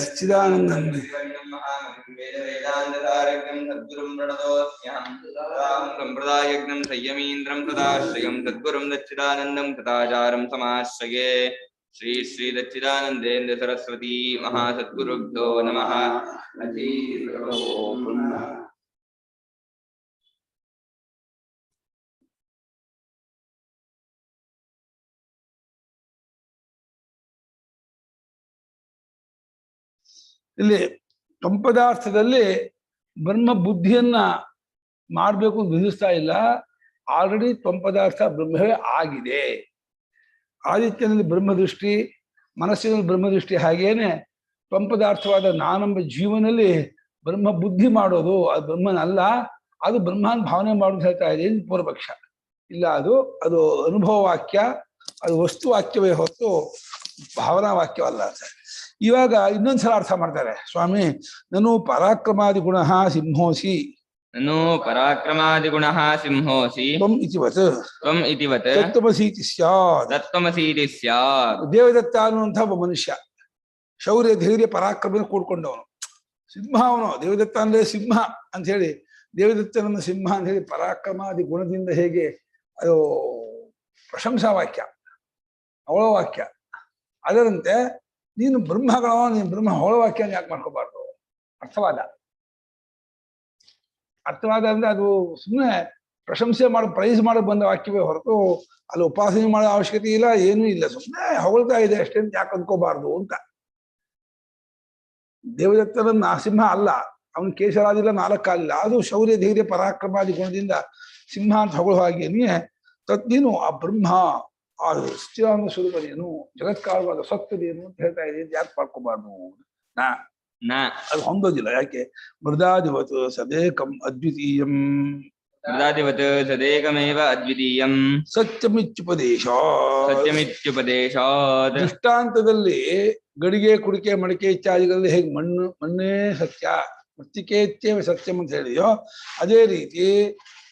ಸಚ್ಚಿದಾನಂದಂ ಸಂಪ್ರದಾಯಜ್ಞಂ ಸಂಯಮೀಂದ್ರಂ ಸದಾಶ್ರಯಂ ಸದ್ಗುರುಂ ದಚ್ಚಿದಾನಂದಂ ತಥಾಚಾರಂ ಸಮಾಶ್ರಯೇ. ಶ್ರೀ ಶ್ರೀ ದಚ್ಚಿದಾನಂದೇಂದ್ರ ಸರಸ್ವತಿ ಮಹಾಸದ್ಗುರುಭ್ಯೋ ನಮಃ. ಇಲ್ಲಿ ಕಂಪದಾರ್ಥದಲ್ಲಿ ಬ್ರಹ್ಮ ಬುದ್ಧಿಯನ್ನ ಮಾಡಬೇಕು ಅಂತ ವಿಧಿಸ್ತಾ ಇಲ್ಲ. ಆಲ್ರೆಡಿ ತ್ವಂಪದಾರ್ಥ ಬ್ರಹ್ಮವೇ ಆಗಿದೆ. ಆದಿತ್ಯನಲ್ಲಿ ಬ್ರಹ್ಮದೃಷ್ಟಿ, ಮನಸ್ಸಿನಲ್ಲಿ ಬ್ರಹ್ಮದೃಷ್ಟಿ, ಹಾಗೇನೆ ತ್ವಂಪದಾರ್ಥವಾದ ನಾನೆಂಬ ಜೀವನಲ್ಲಿ ಬ್ರಹ್ಮ ಬುದ್ಧಿ ಮಾಡೋದು ಅದು ಬ್ರಹ್ಮನಲ್ಲ, ಅದು ಬ್ರಹ್ಮನ್ ಭಾವನೆ ಮಾಡೋದು ಹೇಳ್ತಾ ಇದೆ ಪೂರ್ವಪಕ್ಷ. ಇಲ್ಲ, ಅದು ಅನುಭವ ವಾಕ್ಯ, ಅದು ವಸ್ತು ವಾಕ್ಯವೇ ಹೊತ್ತು ಭಾವನಾ ವಾಕ್ಯವಲ್ಲ ಅಂತ. ಇವಾಗ ಇನ್ನೊಂದ್ಸಲ ಅರ್ಥ ಮಾಡ್ತಾರೆ ಸ್ವಾಮಿ. ನಾನು ಪರಾಕ್ರಮಾದಿ ಗುಣ ಸಿಂಹೋಸಿ, ನನು ಪರಾಕ್ರಮಾದಿಗುಣಃ ಸಿಂಹೋಸಿ ತ್ವಂ ಇತಿವತ್ ತ್ವಂ ಇತಿವತ್ ತತ್ವಮಸೀತಿ ಸ್ಯಾತ್. ತತ್ವಮಸೀತಿ ಸ್ಯಾತ್. ದೇವದತ್ತ ಅನ್ನುವಂಥ ಒಬ್ಬ ಮನುಷ್ಯ, ಶೌರ್ಯ ಧೈರ್ಯ ಪರಾಕ್ರಮ ಕೂಡ್ಕೊಂಡವನು ಸಿಂಹ. ಅವನು ದೇವದತ್ತ ಅಂದ್ರೆ ಸಿಂಹ ಅಂತ ಹೇಳಿ, ದೇವದತ್ತನನ್ನ ಸಿಂಹ ಅಂತ ಹೇಳಿ ಪರಾಕ್ರಮಾದಿ ಗುಣದಿಂದ ಹೇಗೆ ಅದು ಪ್ರಶಂಸಾ ವಾಕ್ಯ, ಅವಳ ವಾಕ್ಯ. ಅದರಂತೆ ನೀನು ಬ್ರಹ್ಮಗಳ, ನೀನು ಬ್ರಹ್ಮ ಅವಳ ವಾಕ್ಯ ಯಾಕೆ ಮಾಡ್ಕೋಬಾರ್ದು? ಅರ್ಥವಾದ ಅಂದ್ರೆ ಅದು ಸುಮ್ಮನೆ ಪ್ರಶಂಸೆ ಮಾಡೋ, ಪ್ರೈಸ್ ಮಾಡೋ ಬಂದ ವಾಕ್ಯವೇ ಹೊರತು ಅಲ್ಲಿ ಉಪಾಸನೆ ಮಾಡೋ ಅವಶ್ಯಕತೆ ಇಲ್ಲ, ಏನೂ ಇಲ್ಲ. ಸುಮ್ಮನೆ ಹೊಗಳ್ತಾ ಇದೆ ಅಷ್ಟೇ ಅಂತ ಯಾಕೆ ಅಂದ್ಕೋಬಾರ್ದು ಅಂತ. ದೇವದತ್ತನ ಸಿಂಹ ಅಲ್ಲ, ಅವನು ಕೇಶರಾದಿಲ್ಲ, 4 ಕಾಲಿಲ್ಲ. ಅದು ಶೌರ್ಯ ಧೈರ್ಯ ಪರಾಕ್ರಮಾದಿ ಗುಣದಿಂದ ಸಿಂಹ ಅಂತ ಹೊಗಳು ಹಾಗೆ ನೀನು ಆ ಬ್ರಹ್ಮ, ಆ ಸಚ್ಚಿದಾನಂದ ಸ್ವರೂಪದೇನು, ಜಗತ್ಕಾರವಾದ ಸತ್ಯದೇನು ಅಂತ ಹೇಳ್ತಾ ಇದೆ. ಯಾಕೆ ಮಾಡ್ಕೋಬಾರ್ದು? ಅದು ಹೊಂದೋದಿಲ್ಲ. ಯಾಕೆ? ಮೃದಾಧಿವತ್ ಸದೇಕಂ ಅದ್ವಿತೀಯಂ, ಮೃದಾಧಿವತ್ ಸದೇಕಮೇವ ಅದ್ವಿತೀಯಂ, ಸತ್ಯಮಿತ್ಯುಪದೇಶಾತ್. ದೃಷ್ಟಾಂತದಲ್ಲಿ ಗಡಿಗೆ ಕುಡಿಕೆ ಮಡಿಕೆ ಇತ್ಯಾದಿಗಳಲ್ಲಿ ಹೇಗೆ ಮಣ್ಣೇ ಸತ್ಯ, ಮೃತ್ತಿಕೇತ್ಯವ ಸತ್ಯಂ ಅಂತ ಹೇಳಿದೆಯೋ, ಅದೇ ರೀತಿ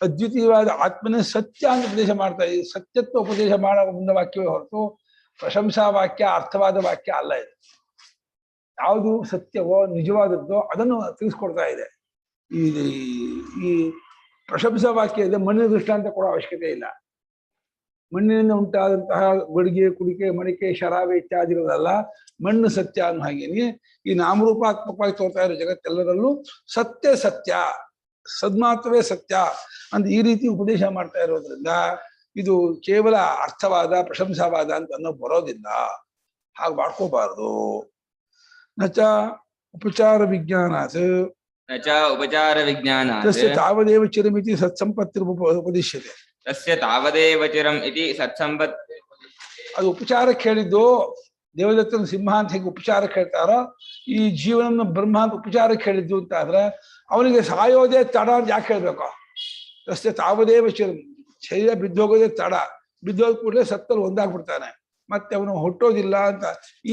ಅದ್ವಿತೀಯವಾದ ಆತ್ಮನೇ ಸತ್ಯ ಅಂತ ಉಪದೇಶ ಮಾಡ್ತಾ ಇದೆ. ಸತ್ಯತ್ವ ಉಪದೇಶ ಮಾಡೋ ಮುಂದ ವಾಕ್ಯವೇ ಹೊರತು ಪ್ರಶಂಸಾ ವಾಕ್ಯ, ಅರ್ಥವಾದ ವಾಕ್ಯ ಅಲ್ಲ ಇದು. ಯಾವುದು ಸತ್ಯವೋ ನಿಜವಾದದ್ದೋ ಅದನ್ನು ತಿಳಿಸ್ಕೊಡ್ತಾ ಇದೆ. ಈ ಪ್ರಶಂಸಾ ವಾಕ್ಯ ಇದೆ, ಮಣ್ಣಿನ ದೃಷ್ಟಾಂತ ಕೊಡೋ ಅವಶ್ಯಕತೆ ಇಲ್ಲ. ಮಣ್ಣಿನಿಂದ ಉಂಟಾದಂತಹ ಗಡಿಗೆ ಕುಡಿಕೆ ಮಡಿಕೆ ಶರಾಬೆ ಇತ್ಯಾದಿಗಳಲ್ಲ, ಮಣ್ಣು ಸತ್ಯ ಅನ್ನೋ ಹಾಗೇನೆ ಈ ನಾಮರೂಪಾತ್ಮಕವಾಗಿ ತೋರ್ತಾ ಇರೋ ಜಗತ್ತೆಲ್ಲರಲ್ಲೂ ಸತ್ಯ ಸತ್ಯ, ಸದ್ಮಾತ್ರವೇ ಸತ್ಯ ಅಂತ ಈ ರೀತಿ ಉಪದೇಶ ಮಾಡ್ತಾ ಇರೋದ್ರಿಂದ ಇದು ಕೇವಲ ಅರ್ಥವಾದ ಪ್ರಶಂಸಾವಾದ ಅಂತ ಅನ್ನೋ ಬರೋದಿಲ್ಲ. ಹಾಗೆ ಮಾಡ್ಕೋಬಾರ್ದು. ನಚ ಉಪಚಾರ ವಿಜ್ಞಾನಾತ್ ಉಪಚಾರ ವಿಜ್ಞಾನಾತ್ ತಸ್ಯ ತಾವದೇವ ಚಿರಮಿತಿ ಸತ್ಸಂಪತ್ತಿ ಉಪದಿಶ್ಯತೆ. ತಸ್ಯ ತಾವದೇವ ಚಿರಂ ಇತಿ ಸತ್ಸಂಪತ್. ಅದು ಉಪಚಾರಕ್ಕೆ ಹೇಳಿದ್ದು. ದೇವದತ್ತನ ಸಿಂಹ ಅಂತ ಹೇಗೆ ಉಪಚಾರಕ್ಕೆ ಹೇಳ್ತಾರೋ, ಈ ಜೀವನ ಬ್ರಹ್ಮ ಅಂತ ಉಪಚಾರಕ್ಕೆ ಹೇಳಿದ್ದು ಅಂತ ಆದ್ರೆ ಅವನಿಗೆ ಸಾಯೋದೇ ತಡ ಅಂತ ಯಾಕೆ ಹೇಳ್ಬೇಕು? ತಸ್ಯ ತಾವದೇವ ಚಿರಂ, ಶರೀರ ಬಿದ್ದೋಗೋದೇ ತಡ, ಬಿದ್ದೋದ ಕೂಡಲೇ ಸತ್ತಲ್ಲಿ ಒಂದಾಗ್ಬಿಡ್ತಾನೆ, ಮತ್ತೆ ಅವನು ಹುಟ್ಟೋದಿಲ್ಲ ಅಂತ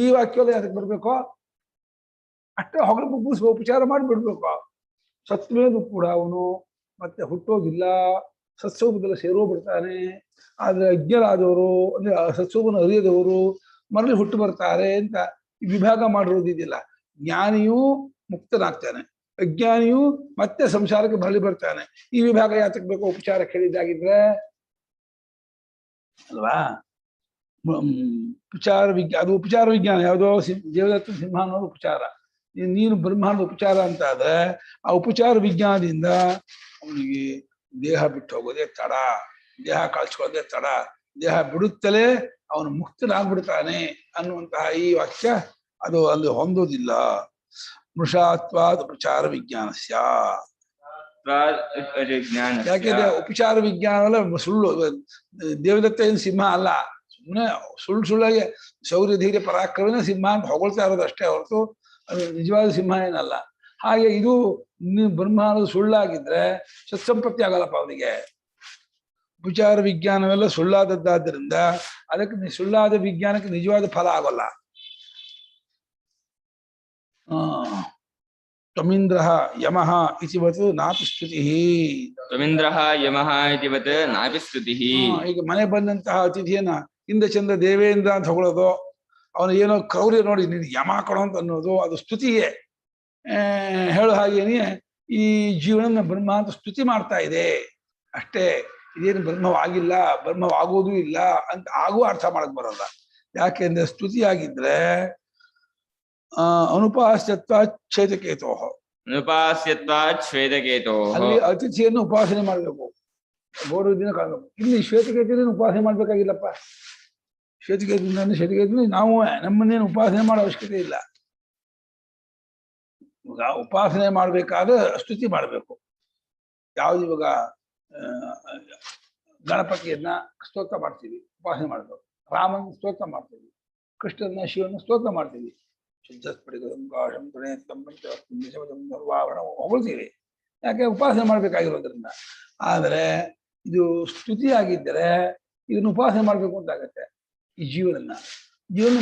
ಈ ವಾಕ್ಯದಲ್ಲಿ ಅದಕ್ಕೆ ಬರ್ಬೇಕು. ಅಷ್ಟೇ ಹೊಗಳ ಮುಗಿಸ್ಕೊ ಉಪಚಾರ ಮಾಡಿಬಿಡ್ಬೇಕು. ಸತ್ವೇದು ಕೂಡ ಅವನು ಮತ್ತೆ ಹುಟ್ಟೋದಿಲ್ಲ, ಸತ್ಸವದಲ್ಲಿ ಸೇರೋ ಬಿಡ್ತಾನೆ. ಆದ್ರೆ ಅಜ್ಞರಾದವರು ಅಂದ್ರೆ ಸತ್ಸವವನ್ನು ಅರಿಯದವರು ಮರಳಿ ಹುಟ್ಟು ಬರ್ತಾರೆ ಅಂತ ಈ ವಿಭಾಗ ಮಾಡಿರೋದಿದ್ದಿಲ್ಲ. ಜ್ಞಾನಿಯೂ ಮುಕ್ತನಾಗ್ತಾನೆ, ಅಜ್ಞಾನಿಯೂ ಮತ್ತೆ ಸಂಸಾರಕ್ಕೆ ಮರಳಿ ಬರ್ತಾನೆ. ಈ ವಿಭಾಗ ಯಾತಕ್ಕೆ ಬೇಕೋ ಉಪಚಾರ ಕೇಳಿದ್ದಾಗಿದ್ರೆ ಅಲ್ವಾ? ಉಪಚಾರ ವಿಜ್ಞಾನ, ಅದು ಉಪಚಾರ ವಿಜ್ಞಾನ. ಯಾವುದೋ ದೇವದತ್ತ ಸಿಂಹ ಅನ್ನೋದು ಉಪಚಾರ, ನೀನು ಬ್ರಹ್ಮಾಂಡ ಉಪಚಾರ ಅಂತ ಆದ್ರೆ ಆ ಉಪಚಾರ ವಿಜ್ಞಾನದಿಂದ ಅವನಿಗೆ ದೇಹ ಬಿಟ್ಟು ಹೋಗೋದೇ ತಡ, ದೇಹ ಕಳ್ಸ್ಕೊಳ್ಳೋದೇ ತಡ, ದೇಹ ಬಿಡುತ್ತಲೇ ಅವನು ಮುಕ್ತನಾಗ್ಬಿಡ್ತಾನೆ ಅನ್ನುವಂತಹ ಈ ವಾಕ್ಯ ಅದು ಅಲ್ಲಿ ಹೊಂದೋದಿಲ್ಲ. ಮೃಷಾತ್ವಾದ ಉಪಚಾರ ವಿಜ್ಞಾನಸ್ಯ. ಯಾಕೆಂದ್ರೆ ಉಪಚಾರ ವಿಜ್ಞಾನ ಸುಳ್ಳು. ದೇವದತ್ತ ಏನು ಸಿಂಹ ಅಲ್ಲ, ಸುಮ್ಮನೆ ಸುಳ್ಳಾಗಿ ಶೌರ್ಯ ಧೈರ್ಯ ಪರಾಕ್ರಮನೇ ಸಿಂಹ ಅಂತ ಹೊಗಳ್ತಾ ಇರೋದು ಅಷ್ಟೇ ಹೊರತು ಅದು ನಿಜವಾದ ಸಿಂಹ ಏನಲ್ಲ. ಹಾಗೆ ಇದು ಬ್ರಹ್ಮ ಅನ್ನೋದು ಸುಳ್ಳಾಗಿದ್ರೆ ಸತ್ಸಂಪತ್ತಿ ಆಗಲ್ಲಪ್ಪ ಅವನಿಗೆ. ಉಪಚಾರ ವಿಜ್ಞಾನವೆಲ್ಲ ಸುಳ್ಳಾದದ್ದಾದ್ದರಿಂದ ಅದಕ್ಕೆ ಸುಳ್ಳಾದ ವಿಜ್ಞಾನಕ್ಕೆ ನಿಜವಾದ ಫಲ ಆಗೋಲ್ಲ. ತ್ವಮಿಂದ್ರಃ ಯಮಃ ಇತಿವತ್ ನಾಪಿ ಸ್ತುತಿಃ. ತ್ವಮಿಂದ್ರಃ ಯಮಃ ಇತಿವತ್ ನಾಪಿ ಸ್ತುತಿಃ. ಈಗ ಮನೆ ಬಂದಂತಹ ಅತಿಥಿಯನ್ನ ಇಂದ್ರ ಚಂದ್ರ ದೇವೇಂದ್ರ ಅಂತ ಹೊಗಳೋದು, ಅವನ ಏನೋ ಕ್ರೌರ್ಯ ನೋಡಿ ನೀನು ಯಮ ಕೊಡೋ ಅಂತ ಅನ್ನೋದು ಅದು ಸ್ತುತಿಯೇ. ಹೇಳೋ ಹಾಗೇನೆ ಈ ಜೀವನ ಬ್ರಹ್ಮ ಅಂತ ಸ್ತುತಿ ಮಾಡ್ತಾ ಇದೆ ಅಷ್ಟೇ. ಇದೇನು ಬ್ರಹ್ಮವಾಗಿಲ್ಲ, ಬ್ರಹ್ಮವಾಗೋದೂ ಇಲ್ಲ ಅಂತ ಆಗೂ ಅರ್ಥ ಮಾಡಕ್ ಬರಲ್ಲ. ಯಾಕೆಂದ್ರೆ ಸ್ತುತಿ ಆಗಿದ್ರೆ ಅನುಪಾಸ್ಯತ್ವ ಛೇದಕೇತೋ, ಅನುಪಾಸ್ಯತ್ವಾತ್ ಶ್ವೇತಕೇತೋ, ಅಲ್ಲಿ ಅತಿಥಿಯನ್ನು ಉಪಾಸನೆ ಮಾಡ್ಬೇಕು, ಗೌರವ ದಿನ ಕಾಣಬೇಕು. ಇಲ್ಲಿ ಶ್ವೇತಕೇತುವಿನ ಉಪಾಸನೆ ಮಾಡ್ಬೇಕಾಗಿಲ್ಲಪ್ಪ. ಶ್ವೇತಕೇತು ನಾವು ನಮ್ಮನ್ನೇನು ಉಪಾಸನೆ ಮಾಡೋ ಅವಶ್ಯಕತೆ ಇಲ್ಲ. ಇವಾಗ ಉಪಾಸನೆ ಮಾಡ್ಬೇಕಾದ್ರೆ ಸ್ತುತಿ ಮಾಡ್ಬೇಕು. ಯಾವ್ದು ಇವಾಗ ಗಣಪತಿಯನ್ನ ಸ್ತೋತ್ರ ಮಾಡ್ತೀವಿ, ಉಪಾಸನೆ ಮಾಡ್ಬೇಕು. ರಾಮನ ಸ್ತೋತ್ರ ಮಾಡ್ತೀವಿ, ಕೃಷ್ಣನ ಶಿವನ ಸ್ತೋತ್ರ ಮಾಡ್ತೀವಿ. ಹೊಗಳ್ತೀವಿ, ಯಾಕೆ ಉಪಾಸನೆ ಮಾಡ್ಬೇಕಾಗಿರೋದ್ರಿಂದ. ಆದರೆ ಇದು ಸ್ತುತಿ ಆಗಿದ್ದರೆ ಇದನ್ನ ಉಪಾಸನೆ ಮಾಡ್ಬೇಕು ಅಂತ ಆಗತ್ತೆ. ಈ ಜೀವನ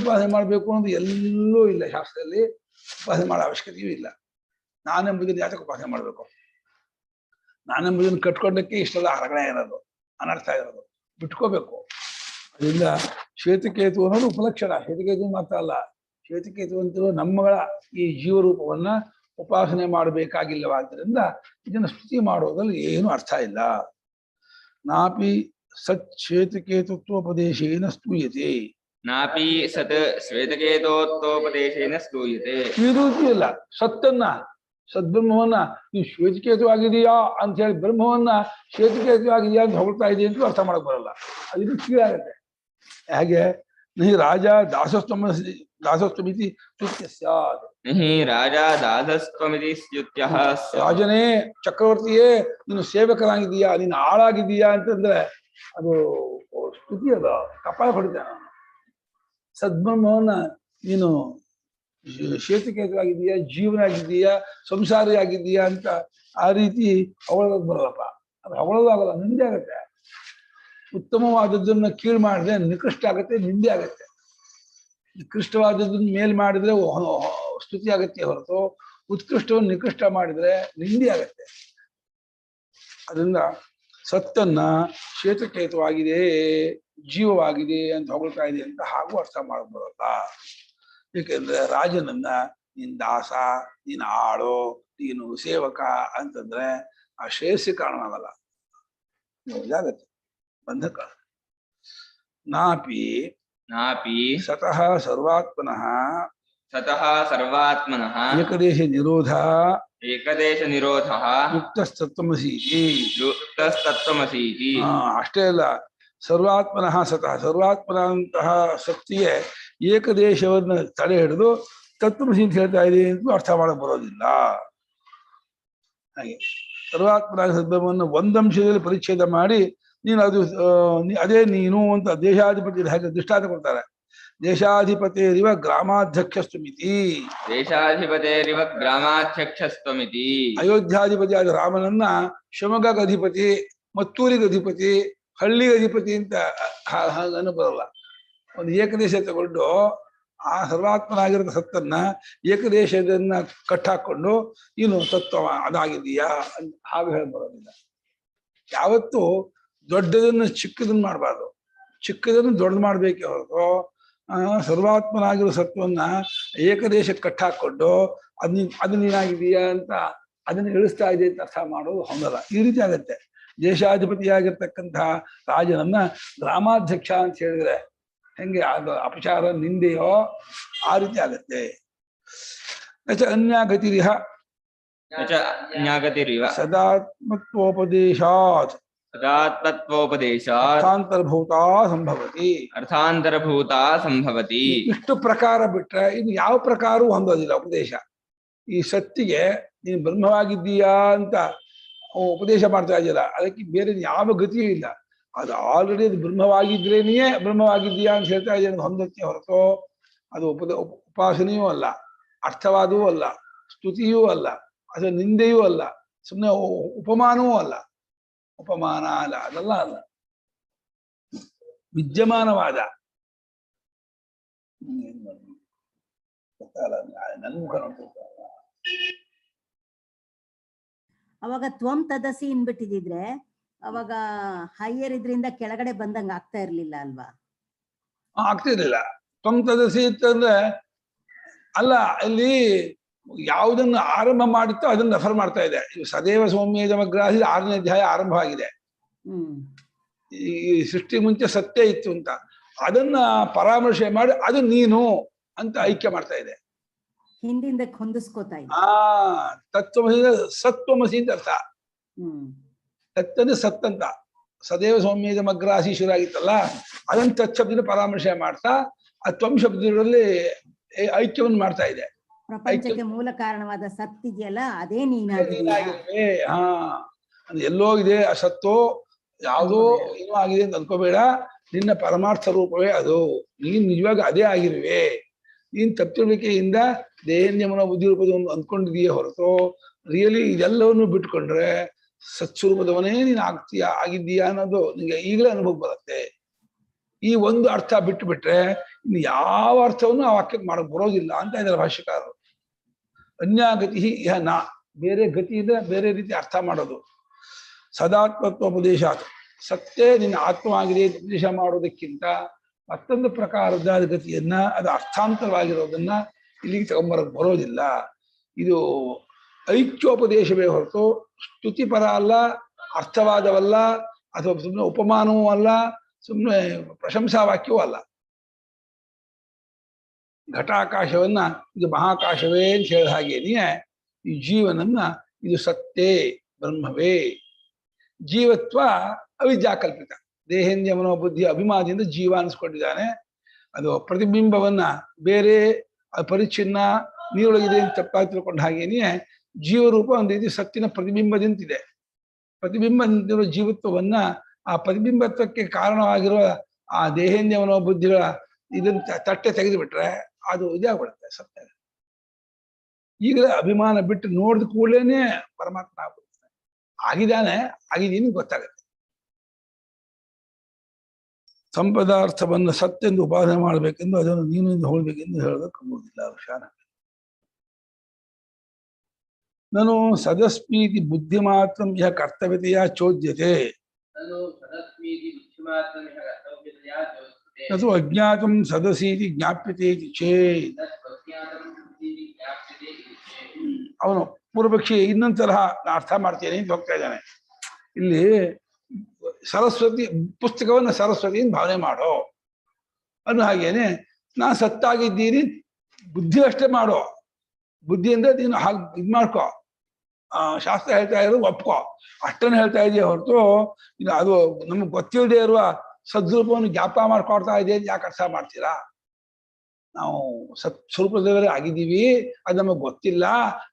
ಉಪಾಸನೆ ಮಾಡ್ಬೇಕು ಅನ್ನೋದು ಎಲ್ಲೂ ಇಲ್ಲ ಶಾಸ್ತ್ರದಲ್ಲಿ. ಉಪಾಸನೆ ಮಾಡೋ ಅವಶ್ಯಕತೆಯೂ ಇಲ್ಲ. ನಾನೆಂಬುದನ್ನು ಯಾತಕ್ಕೆ ಉಪಾಸನೆ ಮಾಡ್ಬೇಕು? ನಾನೆಂಬುದನ್ನು ಕಟ್ಕೊಂಡಕ್ಕೆ ಇಷ್ಟೆಲ್ಲ ಹರಗಣೆ ಇರೋದು, ಅನರ್ಥ ಇರೋದು. ಬಿಟ್ಕೋಬೇಕು. ಅದರಿಂದ ಶ್ವೇತಕೇತು ಅನ್ನೋದು ಉಪಲಕ್ಷಣ. ಶ್ವೇತಕೇತು ಮಾತ್ರ ಅಲ್ಲ, ಶ್ವೇತಕೇತು ಅಂತ ನಮ್ಮಗಳ ಈ ಜೀವರೂಪವನ್ನ ಉಪಾಸನೆ ಮಾಡಬೇಕಾಗಿಲ್ಲವಾದ್ದರಿಂದ ಇದನ್ನು ಸ್ತುತಿ ಮಾಡೋದ್ರಲ್ಲಿ ಏನು ಅರ್ಥ ಇಲ್ಲ. ನಾಪಿ ಸತ್ ಶ್ವೇತಕೇತುತ್ವೋಪದೇಶೇನ ಸ್ತೂಯತೆ, ನಾಪಿ ಸತ್ ಶ್ವೇತಕೇತೋತ್ವೋಪದೇಶೇನ ಸ್ತೂಯತೆ. ಇದು ಇಲ್ಲ. ಸತ್ತನ್ನ, ಸದ್ಬ್ರಹ್ಮವನ್ನ ನೀವು ಶ್ವೇತಕೇತು ಆಗಿದೆಯಾ ಅಂತ ಹೇಳಿ ಬ್ರಹ್ಮವನ್ನ ಶ್ವೇತಕೇತು ಆಗಿದೆಯಾ ಅಂತ ಹೊಗಳ್ತಾ ಇದೆ ಅಂತ ಅರ್ಥ ಮಾಡಕ್ ಬರಲ್ಲ. ಅದು ಕೀಳಾಗತ್ತೆ. ಹೇಗೆ ನೀ ರಾಜ ದಾಸಸ್ತ್ವಮಿತಿ ಸ್ತುತ್ಯ ಸ್ಯಾತ್. ರಾಜ ದಾಸಸ್ತ್ವಮಿತಿ ಸ್ತುತ್ಯಃ ಸ್ಯಾತ್. ರಾಜನೇ, ಚಕ್ರವರ್ತಿಯೇ, ನೀನು ಸೇವಕನಾಗಿದ್ದೀಯಾ, ನೀನು ಆಳಾಗಿದ್ದೀಯಾ ಅಂತಂದ್ರೆ ಅದು ಸ್ತುತಿ. ಅದು ಕಪಾಳ ಹೊಡಿತಾನೆ. ಸದ್ಬ್ರಹ್ಮವನ್ನ ನೀನು ಶ್ವೇತಕೇತು ಆಗಿದ್ದೀಯಾ, ಜೀವನ ಆಗಿದ್ದೀಯಾ, ಸಂಸಾರಿ ಆಗಿದ್ದೀಯಾ ಅಂತ ಆ ರೀತಿ ಅವಳೋದಕ್ಕೆ ಬರಲ್ಲಪ್ಪ. ಅದು ಅವಳೋದಾಗಲ್ಲ, ನಿಂದೆ ಆಗತ್ತೆ. ಉತ್ತಮವಾದದ್ದನ್ನ ಕೀಳು ಮಾಡಿದ್ರೆ ನಿಕೃಷ್ಟ ಆಗತ್ತೆ, ನಿಂದೆ ಆಗತ್ತೆ. ನಿಕೃಷ್ಟವಾದದ್ದನ್ನ ಮೇಲ್ ಮಾಡಿದ್ರೆ ಸ್ತುತಿ ಆಗತ್ತೆ ಹೊರತು ಉತ್ಕೃಷ್ಟವನ್ನು ನಿಕೃಷ್ಟ ಮಾಡಿದ್ರೆ ನಿಂದೆ ಆಗತ್ತೆ. ಅದರಿಂದ ಸತ್ತನ್ನ ಶ್ವೇತಕೇತುವಾಗಿದೆ, ಜೀವವಾಗಿದೆ ಅಂತ ಹೊಗಳ್ತಾ ಇದೆ ಅಂತ ಹಾಗೂ ಅರ್ಥ ಮಾಡಕ್ ಬರಲ್ಲ. ಏಕೆಂದ್ರೆ ರಾಜನನ್ನ ನೀನ್ ದಾಸ, ನೀನು ಆಳು, ನೀನು ಸೇವಕ ಅಂತಂದ್ರೆ ಆ ಶ್ರೇಯಸ್ಸಿ ಕಾರಣವಾಗಲ್ಲ, ಇದಾಗತ್ತೆ, ಬಂಧಕ. ನಾಪಿ ಸತಃ ಸರ್ವಾತ್ಮನಃ ಏಕದೇಶ ನಿರೋಧ ಯುಕ್ತಸ್ತತ್ವಮಸೀತಿ. ಅಷ್ಟೇ ಅಲ್ಲ, ಸರ್ವಾತ್ಮನಃ ಸತಃ, ಸರ್ವಾತ್ಮನಂತಹ ಶಕ್ತಿಗೆ ಏಕದೇಶವನ್ನು ತಡೆ ಹಿಡಿದು ತತ್ವಮಸಿ ಅಂತ ಹೇಳ್ತಾ ಇದೆ ಅಂತ ಅರ್ಥ ಮಾಡಕ್ ಬರೋದಿಲ್ಲ. ಹಾಗೆ ಸರ್ವಾತ್ಮನ ಸದ್ಭವನ್ನು ಒಂದಂಶದಲ್ಲಿ ಪರಿಚ್ಛೇದ ಮಾಡಿ ನೀನು ಅದು ಅದೇ ನೀನು ಅಂತ ದೇಶಾಧಿಪತಿ ಹಾಗೆ ದೃಷ್ಟಾಂತ ಕೊಡ್ತಾರೆ. ದೇಶಾಧಿಪತಿರಿವ ಗ್ರಾಮಾಧ್ಯಕ್ಷಸ್ತ್ವಮಿತಿ. ಅಯೋಧ್ಯಾಧಿಪತಿ ಆದ ರಾಮನನ್ನ ಶಿವಮೊಗ್ಗಕ್ಕೆ ಅಧಿಪತಿ, ಮತ್ತೂರಿಗೆ ಅಧಿಪತಿ, ಹಳ್ಳಿಗೆ ಅಧಿಪತಿ ಅಂತ ಹಾಗನ್ನು ಬರಲ್ಲ. ಒಂದು ಏಕದೇಶ ತಗೊಂಡು ಆ ಸರ್ವಾತ್ಮನಾಗಿರೋ ಸತ್ತನ್ನ ಏಕದೇಶದನ್ನ ಕಟ್ಟಾಕೊಂಡು ನೀನು ತತ್ವ ಅದಾಗಿದೀಯಾ ಅಂತ ಹಾಗೆ ಹೇಳಿ ಬರೋದಿಲ್ಲ. ಯಾವತ್ತು ದೊಡ್ಡದನ್ನು ಚಿಕ್ಕದನ್ನ ಮಾಡಬಾರ್ದು, ಚಿಕ್ಕದನ್ನು ದೊಡ್ಡದು ಮಾಡ್ಬೇಕೆ ಹೊರತು ಸರ್ವಾತ್ಮನಾಗಿರೋ ಸತ್ವನ್ನ ಏಕದೇಶಕ್ಕೆ ಕಟ್ಟಾಕೊಂಡು ಅದು ನೀನಾಗಿದೀಯಾ ಅಂತ ಅದನ್ನ ಇಳಿಸ್ತಾ ಇದೆ ಅಂತ ಅರ್ಥ ಮಾಡೋದು ಹೊಂದಲ್ಲ. ಈ ರೀತಿ ಆಗತ್ತೆ. ದೇಶಾಧಿಪತಿಯಾಗಿರ್ತಕ್ಕಂತಹ ರಾಜನನ್ನ ಗ್ರಾಮಾಧ್ಯಕ್ಷ ಅಂತ ಹೇಳಿದ್ರೆ ಹೆಂಗೆ ಅದು ಅಪಚಾರ ನಿಂದೆಯೋ ಆ ರೀತಿ ಆಗತ್ತೆ. ಅನ್ಯಾಗತಿರಿಹ ಸದಾತ್ಮತ್ವೋಪದೇಶಾತ್ ಅರ್ಥಾಂತರಭೂತಾ ಸಂಭವತಿ. ಇಷ್ಟು ಪ್ರಕಾರ ಬಿಟ್ರೆ ಇನ್ನು ಯಾವ ಪ್ರಕಾರವೂ ಹೊಂದೋದಿಲ್ಲ ಉಪದೇಶ. ಈ ಸತ್ತಿಗೆ ನೀನು ಬ್ರಹ್ಮವಾಗಿದ್ದೀಯಾ ಅಂತ ಉಪದೇಶ ಮಾಡ್ತಾ ಇದೆಯಲ್ಲ, ಅದಕ್ಕೆ ಬೇರೆ ಯಾವ ಗತಿಯೂ ಇಲ್ಲ. ಅದು ಆಲ್ರೆಡಿ ಅದು ಬ್ರಹ್ಮವಾಗಿದ್ರೇನೆಯೇ ಬ್ರಹ್ಮವಾಗಿದ್ದೀಯಾ ಅಂತ ಹೇಳ್ತಾ ಇದೆ ಅಂತ ಹೊಂದಕ್ಕೆ ಹೊರತು ಅದು ಉಪಾಸನೆಯೂ ಅಲ್ಲ, ಅರ್ಥವಾದವೂ ಅಲ್ಲ, ಸ್ತುತಿಯೂ ಅಲ್ಲ, ಅದು ನಿಂದೆಯೂ ಅಲ್ಲ, ಸುಮ್ಮನೆ ಉಪಮಾನವೂ ಅಲ್ಲ. ಉಪಮಾನ ಅಲ್ಲ, ಅದೆಲ್ಲ ಅಲ್ಲ, ವಿದ್ಯಮಾನವಾದ. ನನ್ನ ಮುಖ ನೋಡ್ತಿರ್ತಾರೆ. ಅವಾಗ ತ್ವಂ ತದಸಿ ಅನ್ಬಿಟ್ಟಿದ್ರೆ ಅವಾಗ ಹೈಯರ್ ಇದ್ರಿಂದ ಕೆಳಗಡೆ ಬಂದಂಗ ಆಗ್ತಾ ಇರ್ಲಿಲ್ಲ ಅಲ್ವಾ? ಆಗ್ತಿರ್ಲಿಲ್ಲ. ತ್ವಂ ತದಸಿ ಅಂತಂದ್ರೆ ಅಲ್ಲ, ಇಲ್ಲಿ ಯಾವುದನ್ನು ಆರಂಭ ಮಾಡುತ್ತೋ ಅದನ್ನು ರೆಫರ್ ಮಾಡ್ತಾ ಇದೆ. ಸದೇವ ಸೌಮ್ಯೇದಮಗ್ರಾಹಿ 6ನೇ ಅಧ್ಯಾಯ ಆರಂಭವಾಗಿದೆ. ಈ ಸೃಷ್ಟಿ ಮುಂಚೆ ಸತ್ಯ ಇತ್ತು ಅಂತ, ಅದನ್ನ ಪರಾಮರ್ಶೆ ಮಾಡಿ ಅದು ನೀನು ಅಂತ ಐಕ್ಯ ಮಾಡ್ತಾ ಇದೆ. ಹಿಂದಿಂದ ಹೊಂದಿಸ್ಕೋತಾ ಇದೆ. ತತ್ವಮಸಿ ಸತ್ವಮಸಿ ಅಂತ ಅರ್ಥ. ತತ್ತಂದ್ರೆ ಸತ್ ಅಂತ. ಸದೇವ ಸೌಮ್ಯೇದಮಗ್ರಾಹಿ ಶುರು ಆಗಿತ್ತಲ್ಲ, ಅದನ್ನ ತತ್ಶಬ್ದದಿಂದ ಪರಾಮರ್ಶೆ ಮಾಡ್ತಾ ಆ ತ್ವಂ ಶಬ್ದದಲ್ಲಿ ಐಕ್ಯವನ್ನು ಮಾಡ್ತಾ ಇದೆ. ಪ್ರಪಂಚಕ್ಕೆ ಮೂಲ ಕಾರಣವಾದ ಸತ್ ಇದೆಯಲ್ಲ, ಅದೇ ನೀನಾಗಿರುವೆ. ಎಲ್ಲೋ ಇದೆ ಆ ಸತ್ತು, ಯಾವುದೋ ಏನೋ ಆಗಿದೆ ಅಂತ ಅನ್ಕೋಬೇಡ. ನಿನ್ನ ಪರಮಾರ್ಥ ರೂಪವೇ ಅದು. ನೀನ್ ನಿಜವಾಗಿ ಅದೇ ಆಗಿರುವೆ. ನೀನ್ ತಪ್ಪಿಳಿಕೆಯಿಂದ ದೇಹನ್ಯಮನ ಬುದ್ಧಿ ರೂಪದವನ್ನು ಅಂದ್ಕೊಂಡಿದೀಯೇ ಹೊರತು ರಿಯಲಿ ಇದೆಲ್ಲವನ್ನು ಬಿಟ್ಕೊಂಡ್ರೆ ಸತ್ಸ್ವರೂಪದವನೇ ನೀನ್ ಆಗಿದ್ದೀಯಾ ಅನ್ನೋದು ನಿಂಗೆ ಈಗಲೇ ಅನುಭವ ಬರುತ್ತೆ. ಈ ಒಂದು ಅರ್ಥ ಬಿಟ್ಟು ಬಿಟ್ರೆ ಇನ್ನು ಯಾವ ಅರ್ಥವನ್ನು ಆ ವಾಕ್ಯಕ್ಕೆ ಮಾಡಕ್ ಬರೋದಿಲ್ಲ ಅಂತ ಇದ್ದಾರೆ ಭಾಷ್ಯಕಾರರು. ಅನ್ಯಾಗತಿ ಇಹ ನಾ, ಬೇರೆ ಗತಿಯಿಂದ ಬೇರೆ ರೀತಿ ಅರ್ಥ ಮಾಡೋದು. ಸದಾತ್ಮತ್ವೋಪದೇಶ, ಸತ್ಯ ನಿನ್ನ ಆತ್ಮವಾಗಿದೆ ಉಪದೇಶ ಮಾಡೋದಕ್ಕಿಂತ ಮತ್ತೊಂದು ಪ್ರಕಾರದ ಗತಿಯನ್ನ, ಅದು ಅರ್ಥಾಂತರವಾಗಿರೋದನ್ನ ಇಲ್ಲಿಗೆ ತಗೊಂಬರಕ್ ಬರೋದಿಲ್ಲ. ಇದು ಐಕ್ಯೋಪದೇಶವೇ ಹೊರತು ಸ್ತುತಿಪರ ಅಲ್ಲ, ಅರ್ಥವಾದವಲ್ಲ, ಅಥವಾ ಸುಮ್ಮನೆ ಉಪಮಾನವೂ ಅಲ್ಲ, ಸುಮ್ಮನೆ ಪ್ರಶಂಸಾ ವಾಕ್ಯವೂ ಅಲ್ಲ. ಘಟಾಕಾಶವನ್ನ ಇದು ಮಹಾಕಾಶವೇ ಅಂತ ಹೇಳಿದ ಹಾಗೇನೆಯೇ ಈ ಜೀವನನ್ನ ಇದು ಸತ್ತೇ ಬ್ರಹ್ಮವೇ. ಜೀವತ್ವ ಅವಿದ್ಯಾಕಲ್ಪಿತ. ದೇಹೇಂದ್ರಿಯ ಮನೋಬುದ್ಧಿ ಅಭಿಮಾನದಿಂದ ಜೀವ ಅನಿಸ್ಕೊಂಡಿದ್ದಾನೆ. ಅದು ಪ್ರತಿಬಿಂಬವನ್ನ ಬೇರೆ ಪರಿಚ್ಛಿನ್ನ ನೀರೊಳಗಿದೆ ಅಂತ ತಪ್ಪಾಗಿ ತಿಳ್ಕೊಂಡ ಹಾಗೇನೆಯೇ ಜೀವರೂಪ ಒಂದು ರೀತಿ ಸತ್ತಿನ ಪ್ರತಿಬಿಂಬದಿಂತಿದೆ. ಪ್ರತಿಬಿಂಬದಿಂದಿರುವ ಜೀವತ್ವವನ್ನ ಆ ಪ್ರತಿಬಿಂಬತ್ವಕ್ಕೆ ಕಾರಣವಾಗಿರುವ ಆ ದೇಹೇಂದ್ರಿಯ ಮನೋಬುದ್ಧಿಗಳ ಇದನ್ನ ತಟ್ಟೆ ತೆಗೆದು ಬಿಟ್ರೆ ಅದು ಇದಾಗ್ಬಿಡುತ್ತೆ, ಸತ್ಯ. ಈಗಲೇ ಅಭಿಮಾನ ಬಿಟ್ಟು ನೋಡಿದ ಕೂಡಲೇನೆ ಪರಮಾತ್ಮ ಆಗ್ಬಿಡುತ್ತೆ. ಆಗಿದ್ದೀನಿ ಗೊತ್ತಾಗುತ್ತೆ. ಸಂಪದಾರ್ಥವನ್ನು ಸತ್ತೆಂದು ಉಪಾಸನೆ ಮಾಡಬೇಕೆಂದು ಅದನ್ನು ನೀನಿಂದ ಹೋಗ್ಬೇಕೆಂದು ಹೇಳೋದಕ್ಕಾಗುವುದಿಲ್ಲ. ವಿಷಾನ ನಾನು ಸದಸ್ಮೀತಿ ಬುದ್ಧಿ ಮಾತ್ರ ಯಹ ಕರ್ತವ್ಯತೆಯ ಚೋದ್ಯತೆ ಅದು ಅಜ್ಞಾತಂ ಸದಸೀತಿ ಜ್ಞಾಪ್ಯತೆ ಚೇತ್. ಅವನು ಪೂರ್ವಪಕ್ಷಿ ಇನ್ನೊಂದು ತರಹ ಅರ್ಥ ಮಾಡ್ತೇನೆ ಅಂತ ಹೋಗ್ತಾ ಇದ್ದಾನೆ. ಇಲ್ಲಿ ಸರಸ್ವತಿ ಪುಸ್ತಕವನ್ನು ಸರಸ್ವತಿಯಿಂದ ಭಾವನೆ ಮಾಡೋ ಅನ್ನೋ ಹಾಗೇನೆ ನಾನು ಸತ್ತಾಗಿದ್ದೀನಿ ಬುದ್ಧಿ ಅಷ್ಟೇ ಮಾಡೋ. ಬುದ್ಧಿಯಿಂದ ನೀನು ಹಾಗೆ ಇದು ಮಾಡ್ಕೋ, ಶಾಸ್ತ್ರ ಹೇಳ್ತಾ ಇರೋದು ಒಪ್ಕೋ, ಅಷ್ಟನ್ನು ಹೇಳ್ತಾ ಇದೆಯಾ ಹೊರತು ಇದು ಅದು ನಮ್ಗೆ ಗೊತ್ತಿಲ್ಲದೆ ಇರುವ ಸದ್ರೂಪವನ್ನು ಜ್ಞಾಪ ಮಾಡ್ಕೊಡ್ತಾ ಇದೆ ಅಂತ ಯಾಕೆ ಅರ್ಥ ಮಾಡ್ತೀರಾ? ನಾವು ಸ್ವರೂಪದವರೇ ಆಗಿದ್ದೀವಿ, ಅದು ನಮಗೆ ಗೊತ್ತಿಲ್ಲ,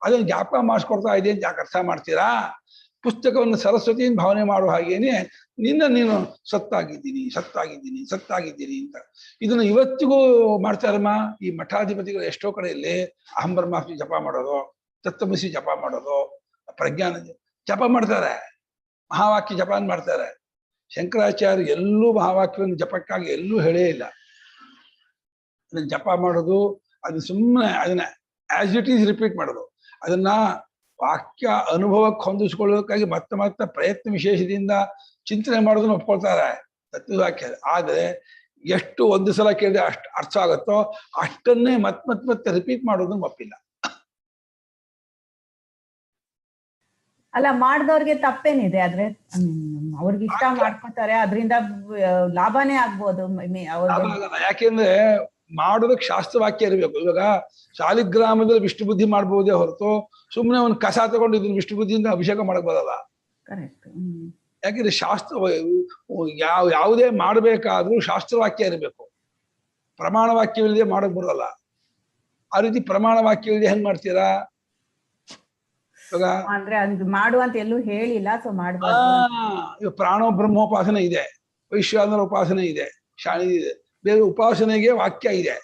ಅದನ್ನು ಜ್ಞಾಪ ಮಾಡಿಸ್ಕೊಡ್ತಾ ಇದೆ ಅಂತ ಯಾಕೆ ಅರ್ಥ ಮಾಡ್ತೀರಾ? ಪುಸ್ತಕವನ್ನು ಸರಸ್ವತಿಯಿಂದ ಭಾವನೆ ಮಾಡುವ ಹಾಗೇನೆ ನೀನು ಸತ್ತಾಗಿದ್ದೀನಿ ಅಂತ ಇದನ್ನು ಇವತ್ತಿಗೂ ಮಾಡ್ತಾರಮ್ಮ. ಈ ಮಠಾಧಿಪತಿಗಳು ಎಷ್ಟೋ ಕಡೆಯಲ್ಲಿ ಅಹಂ ಬ್ರಹ್ಮಾಸ್ಮಿ ಜಪ ಮಾಡೋದು, ತತ್ವಮಸಿ ಜಪ ಮಾಡೋದು, ಪ್ರಜ್ಞಾನ ಜಪ ಮಾಡ್ತಾರೆ, ಮಹಾವಾಕ್ಯ ಜಪ ಮಾಡ್ತಾರೆ. ಶಂಕರಾಚಾರ್ಯ ಎಲ್ಲೂ ಮಹಾವಾಕ್ಯವನ್ನು ಜಪಕ್ಕಾಗಿ ಎಲ್ಲೂ ಹೇಳೇ ಇಲ್ಲ. ಅದನ್ನ ಜಪ ಮಾಡೋದು, ಅದನ್ನ ಸುಮ್ಮನೆ ಅದನ್ನ ಆಸ್ ಇಟ್ ಈಸ್ ರಿಪೀಟ್ ಮಾಡೋದು, ಅದನ್ನ ವಾಕ್ಯ ಅನುಭವಕ್ಕೆ ಹೊಂದಿಸ್ಕೊಳ್ಳೋದಕ್ಕಾಗಿ ಮತ್ತೆ ಪ್ರಯತ್ನ ವಿಶೇಷದಿಂದ ಚಿಂತನೆ ಮಾಡೋದನ್ನ ಒಪ್ಕೊಳ್ತಾರೆ ತತ್ವ ವಾಕ್ಯ. ಆದರೆ ಎಷ್ಟು ಒಂದು ಸಲ ಕೇಳಿದ್ರೆ ಅಷ್ಟು ಅರ್ಥ ಆಗುತ್ತೋ ಅಷ್ಟನ್ನೇ ಮತ್ತೆ ರಿಪೀಟ್ ಮಾಡೋದನ್ನ ಒಪ್ಪಿಲ್ಲ. ಅಲ್ಲ, ಮಾಡಿದವ್ರಿಗೆ ತಪ್ಪೇನಿದೆ, ಆದ್ರೆ ಅವ್ರಿಗೆ ಇಷ್ಟ ಮಾಡ್ಕೊತಾರೆ, ಅದರಿಂದ ಲಾಭನೇ ಆಗ್ಬೋದು. ಯಾಕೆಂದ್ರೆ ಮಾಡೋದಕ್ಕೆ ಶಾಸ್ತ್ರವಾಕ್ಯ ಇರಬೇಕು. ಇವಾಗ ಶಾಲಿಗ್ರಾಮದಲ್ಲಿ ವಿಷ್ಣು ಬುದ್ಧಿ ಮಾಡ್ಬೋದೇ ಹೊರತು ಸುಮ್ಮನೆ ಒಂದು ಕಸ ತಗೊಂಡು ಇದನ್ನ ವಿಷ್ಣು ಬುದ್ಧಿಯಿಂದ ಅಭಿಷೇಕ ಮಾಡಕ್ ಬರಲ್ಲ. ಯಾಕೆಂದ್ರೆ ಶಾಸ್ತ್ರ ಯಾವುದೇ ಮಾಡಬೇಕಾದ್ರೂ ಶಾಸ್ತ್ರವಾಕ್ಯ ಇರಬೇಕು, ಪ್ರಮಾಣ ವಾಕ್ಯವಿಲ್ಲದೆ ಮಾಡಕ್ ಬರಲ್ಲ. ಆ ರೀತಿ ಪ್ರಮಾಣ ವಾಕ್ಯವಿಲ್ಲದೆ ಹೆಂಗ್ ಮಾಡ್ತೀರಾ? ಅಂದ್ರೆ ಮಾಡುವಂತ ಎಲ್ಲೂ ಹೇಳಿಲ್ಲ, ಸೊ ಇವಾಗ ಪ್ರಾಣೋ ಬ್ರಹ್ಮೋಪಾಸನೆ ಇದೆ, ವೈಶ್ವಾನರ ಉಪಾಸನೆ ಇದೆ, ಶಾಣಿ ಇದೆ, ಬೇರೆ ಉಪಾಸನೆಗೆ ವಾಕ್ಯ ಇದೆ.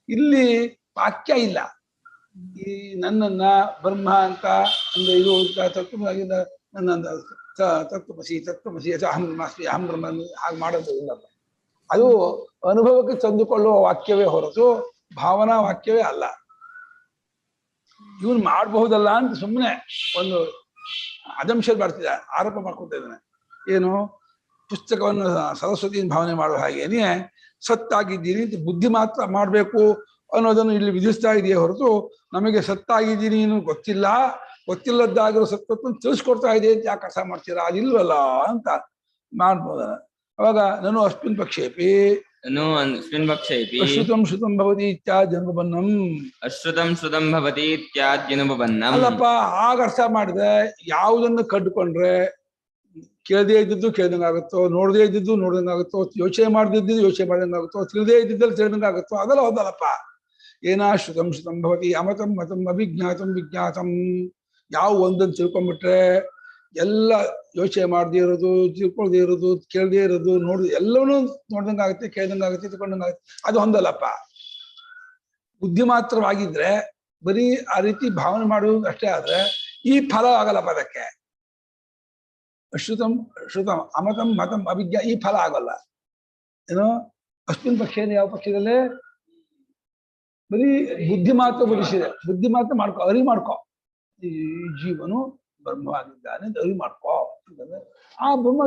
ಇಲ್ಲಿ ವಾಕ್ಯ ಇಲ್ಲ. ಈ ನನ್ನನ್ನ ಬ್ರಹ್ಮ ಅಂತ ಅಂದ್ರೆ ಇದು ನನ್ನ ತತ್ವಮಸಿ ಅಹಂ ಬ್ರಹ್ಮಾಸ್ಮಿ ಅಹಂ ಬ್ರಹ್ಮ ಹಾಗೆ ಮಾಡೋದು ಇಲ್ಲ. ಅದು ಅನುಭವಕ್ಕೆ ತಂದುಕೊಳ್ಳುವ ವಾಕ್ಯವೇ ಹೊರತು ಭಾವನಾ ವಾಕ್ಯವೇ ಅಲ್ಲ. ಇವನು ಮಾಡಬಹುದಲ್ಲ ಅಂತ ಸುಮ್ಮನೆ ಒಂದು ಅದಂಶ ಬರ್ತಿದ್ದ ಆರೋಪ ಮಾಡ್ಕೊತಾ ಇದ್ದಾನೆ. ಏನು ಪುಸ್ತಕವನ್ನು ಸರಸ್ವತಿಯನ್ನು ಭಾವನೆ ಮಾಡುವ ಹಾಗೇನೆ ಸತ್ತಾಗಿದ್ದೀನಿ ಅಂತ ಬುದ್ಧಿ ಮಾತ್ರ ಮಾಡಬೇಕು ಅನ್ನೋದನ್ನು ಇಲ್ಲಿ ವಿಧಿಸ್ತಾ ಇದೆಯೇ ಹೊರತು ನಮಗೆ ಸತ್ತಾಗಿದ್ದೀನಿ ಅನ್ನೋ ಗೊತ್ತಿಲ್ಲದ್ದಾಗಿರೋ ಸತ್ವವನ್ನು ತಿಳಿಸ್ಕೊಡ್ತಾ ಇದೆ ಅಂತ ಯಾಕೆ ಅರ್ಥ ಮಾಡ್ತೀರಾ ಅದಿಲ್ವಲ್ಲ ಅಂತ ಮಾಡ್ಬೋದ. ಅವಾಗ ನಾನು ಅಸ್ಮಿನ್ ಪಕ್ಷೇಪಿ अस्मिन् पक्षेऽपि ಶ್ರುತಂ ಭವತಿ ಇತ್ಯಾದ್ಯನುಪನ್ನಂ. ಅಶ್ರುತಂ ಶ್ರುತಂ ಭವತಿ ಇತ್ಯಾದ್ಯನುಪನ್ನಂ. ಅಲ್ಲಪ್ಪ ಆಗ ಅರ್ಥ ಮಾಡಿದ್ರೆ ಯಾವುದನ್ನು ಕಡ್ಕೊಂಡ್ರೆ ಕೇಳದೇ ಇದ್ದಿದ್ದು ಕೇಳ್ದಂಗಾಗುತ್ತೋ, ನೋಡದೇ ಇದ್ದಿದ್ದು ನೋಡ್ದಂಗಾಗುತ್ತೋ, ಯೋಚನೆ ಮಾಡದಿದ್ದು ಯೋಚನೆ ಮಾಡ್ದಂಗಾಗುತ್ತೋ, ತಿಳಿದೇ ಇದ್ದಿದ್ದಲ್ಲಿ ತಿಳಿದಂಗಾಗುತ್ತೋ, ಅದೆಲ್ಲ ಹೌದಲ್ಲಪ್ಪ. ಏನಾ ಶ್ರುತಂ ಶ್ರುತಂ ಭವತಿ ಅಮತಂ ಮತಂ ಅಭಿಜ್ಞಾತಂ ವಿಜ್ಞಾತಂ. ಯಾವ ಒಂದನ್ನು ತಿಳ್ಕೊಂಡ್ಬಿಟ್ರೆ ಎಲ್ಲ ಯೋಚನೆ ಮಾಡದೇ ಇರೋದು, ತಿಳ್ಕೊಳ್ದೇ ಇರೋದು, ಕೇಳದೇ ಇರೋದು, ನೋಡುದು ಎಲ್ಲವನ್ನೂ ನೋಡ್ದಂಗಾಗುತ್ತೆ, ಕೇಳ್ದಂಗಾಗುತ್ತೆ, ತಿಳ್ಕೊಂಡಂಗಾಗುತ್ತೆ, ಅದು ಹೊಂದಲ್ಲಪ್ಪ. ಬುದ್ಧಿ ಮಾತ್ರವಾಗಿದ್ರೆ ಬರೀ ಆ ರೀತಿ ಭಾವನೆ ಮಾಡುವುದು ಅಷ್ಟೇ ಆದ್ರೆ ಈ ಫಲ ಆಗಲ್ಲಪ್ಪ. ಅದಕ್ಕೆ ಶ್ರುತಂ ಅಮತಂ ಮತಂ ಅಭಿಜ್ಞಾ ಈ ಫಲ ಆಗಲ್ಲ. ಏನೋ ಅಸ್ಮಿನ್ ಪಕ್ಷ ಯಾವ ಪಕ್ಷದಲ್ಲೇ ಬರೀ ಬುದ್ಧಿ ಮಾತ್ರ ಬಡಿಸಿದೆ. ಬುದ್ಧಿ ಮಾತ್ರ ಮಾಡ್ಕೊ, ಅರಿವು ಮಾಡ್ಕೊ, ಈ ಜೀವನು ಬ್ರಹ್ಮವಾಗಿದ್ದಾನೆ ಅಂತ ಅರಿವು ಮಾಡ್ಕೊ ಅಂತಂದ್ರೆ ಆ ಬ್ರಹ್ಮ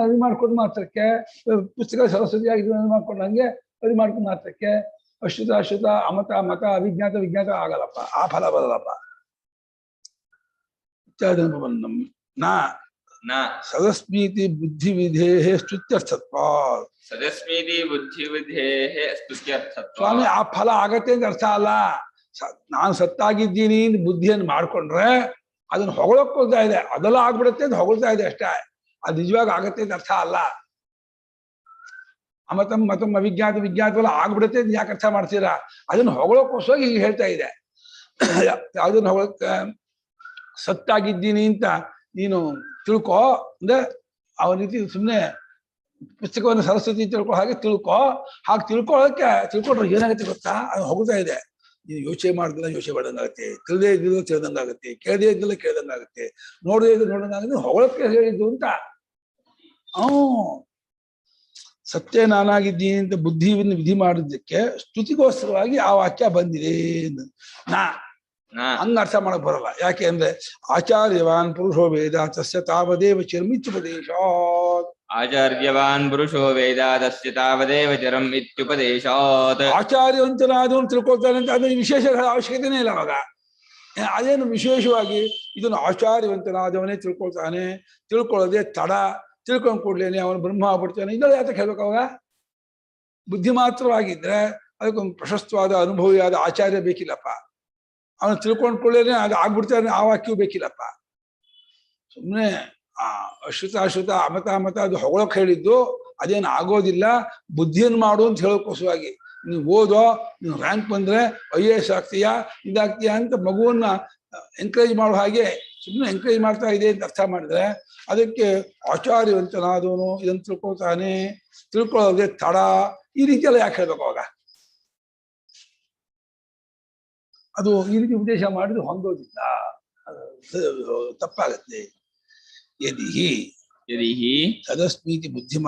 ಅರಿವು ಮಾಡ್ಕೊಂಡು ಮಾತ್ರಕ್ಕೆ ಪುಸ್ತಕ ಸರಸ್ವತಿ ಆಗಿದ್ದು ಮಾಡ್ಕೊಂಡು ಹಂಗೆ ಅರಿವು ಮಾಡ್ಕೊಂಡು ಮಾತ್ರಕ್ಕೆ ಅಶ್ರುತ ಅಮತ ಮತ ಅಭಿಜ್ಞಾತ ವಿಜ್ಞಾತ ಆಗಲ್ಲಪ್ಪ. ಆ ಫಲ ಬರಲ್ಲಪ್ಪ. ನ ಸದಸ್ಮೀತಿ ಬುದ್ಧಿವಿಧೇಃ ಸ್ತುತ್ಯರ್ಥತ್ವಾತ್. ಸದಸ್ಮೀತಿ ಬುದ್ಧಿವಿಧೇಃ ಸ್ತುತ್ಯರ್ಥತ್ವಾತ್. ಸ್ವಾಮಿ ಆ ಫಲ ಆಗತ್ತೆ ಅಂತ ಅರ್ಥ ಅಲ್ಲ. ನಾನು ಸತ್ತಾಗಿದ್ದೀನಿ ಬುದ್ಧಿಯನ್ನು ಮಾಡ್ಕೊಂಡ್ರೆ ಅದನ್ನ ಹೊಗಳೋಗ್ತಾ ಇದೆ, ಅದೆಲ್ಲ ಆಗ್ಬಿಡುತ್ತೆ ಅಂತ ಹೊಗಳ್ತಾ ಇದೆ ಅಷ್ಟೇ. ಅದು ನಿಜವಾಗಿ ಆಗತ್ತೆ ಅಂತ ಅರ್ಥ ಅಲ್ಲ. ಅಮತಂ ಮತಂ ಅವಿಜ್ಞಾತ ವಿಜ್ಞಾತವೆಲ್ಲ ಆಗ್ಬಿಡುತ್ತೆ ಅಂತ ಯಾಕೆ ಅರ್ಥ ಮಾಡ್ತೀರಾ? ಅದನ್ನ ಹೊಗಳೋಕ್ಕೋಸ್ಕರ ಈಗ ಹೇಳ್ತಾ ಇದೆ. ಯಾವ್ದನ್ನ ಹೊಗಳಕ್ಕ ಸತ್ತಾಗಿದ್ದೀನಿ ಅಂತ ನೀನು ತಿಳ್ಕೊ ಅಂದ್ರೆ ಅವನ ರೀತಿ ಸುಮ್ಮನೆ ಪುಸ್ತಕವನ್ನು ಸರಸ್ವತಿ ತಿಳ್ಕೊ ಹಾಗೆ ತಿಳ್ಕೊ. ಹಾಗೆ ತಿಳ್ಕೊಂಡ್ರೆ ಏನಾಗುತ್ತೆ ಗೊತ್ತಾ? ಅದು ಹೊಗಳ್ತಾ ಇದೆ. ನೀನು ಯೋಚನೆ ಮಾಡಿದ್ರೆ ಯೋಚನೆ ಮಾಡ್ದಂಗಾಗುತ್ತೆ, ತಿಳಿದೇ ಇದ್ದಿಲ್ಲ ತಿಳಿದಂಗಾಗುತ್ತೆ, ಕೇಳದೇ ಇದ್ದಿಲ್ಲ ಕೇಳ್ದಂಗಾಗುತ್ತೆ, ನೋಡದೇ ಇದ್ದು ನೋಡ್ದಂಗಾಗುತ್ತೆ, ಹೊಗಳಕ್ಕೆ ಹೇಳಿದ್ದು ಅಂತ. ಸತ್ಯ ನಾನಾಗಿದ್ದೀನಿ ಅಂತ ಬುದ್ಧಿಯನ್ನು ವಿಧಿ ಮಾಡಿದ್ದಕ್ಕೆ ಸ್ತುತಿಗೋಸ್ಕರವಾಗಿ ಆ ವಾಕ್ಯ ಬಂದಿದೆ. ಹಂಗ ಅರ್ಥ ಮಾಡಕ್ ಬರಲ್ಲ. ಯಾಕೆ ಅಂದ್ರೆ ಆಚಾರ್ಯವಾನ್ ಪುರುಷೋ ವೇದ ತಸ್ಯ ತಾವದೇವ ಚಿರಮಿತ್ಯುಪದೇಶಾತ್. ಆಚಾರ್ಯವಾನ್ ಪುರುಷೋ ವೇದ ತಸ್ಯ ತಾವದೇವ ಚಿರಂ ಇತ್ಯುಪದೇಶಾತ್. ಆಚಾರ್ಯವಂತನಾದವನು ತಿಳ್ಕೊಳ್ತಾನೆ ಅಂತ ಅದನ್ನ ವಿಶೇಷ ಅವಶ್ಯಕತೆನೇ ಇಲ್ಲ. ಅವಾಗ ಅದೇನು ವಿಶೇಷವಾಗಿ ಇದನ್ನು ಆಚಾರ್ಯವಂತನಾದವನೇ ತಿಳ್ಕೊಳ್ತಾನೆ, ತಿಳ್ಕೊಳ್ಳೋದೇ ತಡ, ತಿಳ್ಕೊಂಡ್ ಕೂಡ್ಲೇನೆ ಅವನು ಬ್ರಹ್ಮ ಆಗ್ಬಿಡ್ತಾನೆ. ಇದೆಲ್ಲ ಯಾತಕ್ಕೆ ಹೇಳ್ಬೇಕು? ಅವಾಗ ಬುದ್ಧಿ ಮಾತ್ರವಾಗಿದ್ರೆ ಅದಕ್ಕೊಂದು ಪ್ರಶಸ್ತವಾದ ಅನುಭವಿಯಾದ ಆಚಾರ್ಯ ಬೇಕಿಲ್ಲಪ್ಪ. ಅವನು ತಿಳ್ಕೊಂಡ್ಕೊಳ್ಳೇನೆ ಅದು ಆಗ್ಬಿಡ್ತಾನೆ, ಆ ವಾಕ್ಯೂ ಬೇಕಿಲ್ಲಪ್ಪ. ಸುಮ್ಮನೆ ಅಶ್ರುತ ಅಮತ ಅದು ಹೊಗಳಕ್ಕೆ ಹೇಳಿದ್ದು ಅದೇನು ಆಗೋದಿಲ್ಲ. ಬುದ್ಧಿಯನ್ನು ಮಾಡು ಅಂತ ಹೇಳೋಕ್ಕೋಸ್ಕರವಾಗಿ ನೀವು ಓದೋ, ನೀವು ರ್ಯಾಂಕ್ ಬಂದ್ರೆ IAS ಆಗ್ತೀಯಾ ಇದಾಗ್ತೀಯಾ ಅಂತ ಮಗುವನ್ನ ಎನ್ಕರೇಜ್ ಮಾಡೋ ಹಾಗೆ ಸುಮ್ಮನೆ ಎನ್ಕರೇಜ್ ಮಾಡ್ತಾ ಇದೆ ಅಂತ ಅರ್ಥ ಮಾಡಿದ್ರೆ ಅದಕ್ಕೆ ಆಚಾರ್ಯವಂತನಾದವನು ಇದನ್ನು ತಿಳ್ಕೊಳ್ತಾನೆ, ತಿಳ್ಕೊಳ್ಳೋದೇ ತಡ, ಈ ರೀತಿ ಎಲ್ಲ ಯಾಕೆ ಹೇಳ್ಬೇಕು? ಅವಾಗ ಅದು ಈ ರೀತಿ ಉಪದೇಶ ಮಾಡಿದ್ರೆ ಹೊಂದೋದಿಲ್ಲ, ತಪ್ಪಾಗತ್ತೆ. ಯದಿ ತದಸ್ಮೀತಿ ಬುದ್ಧಿ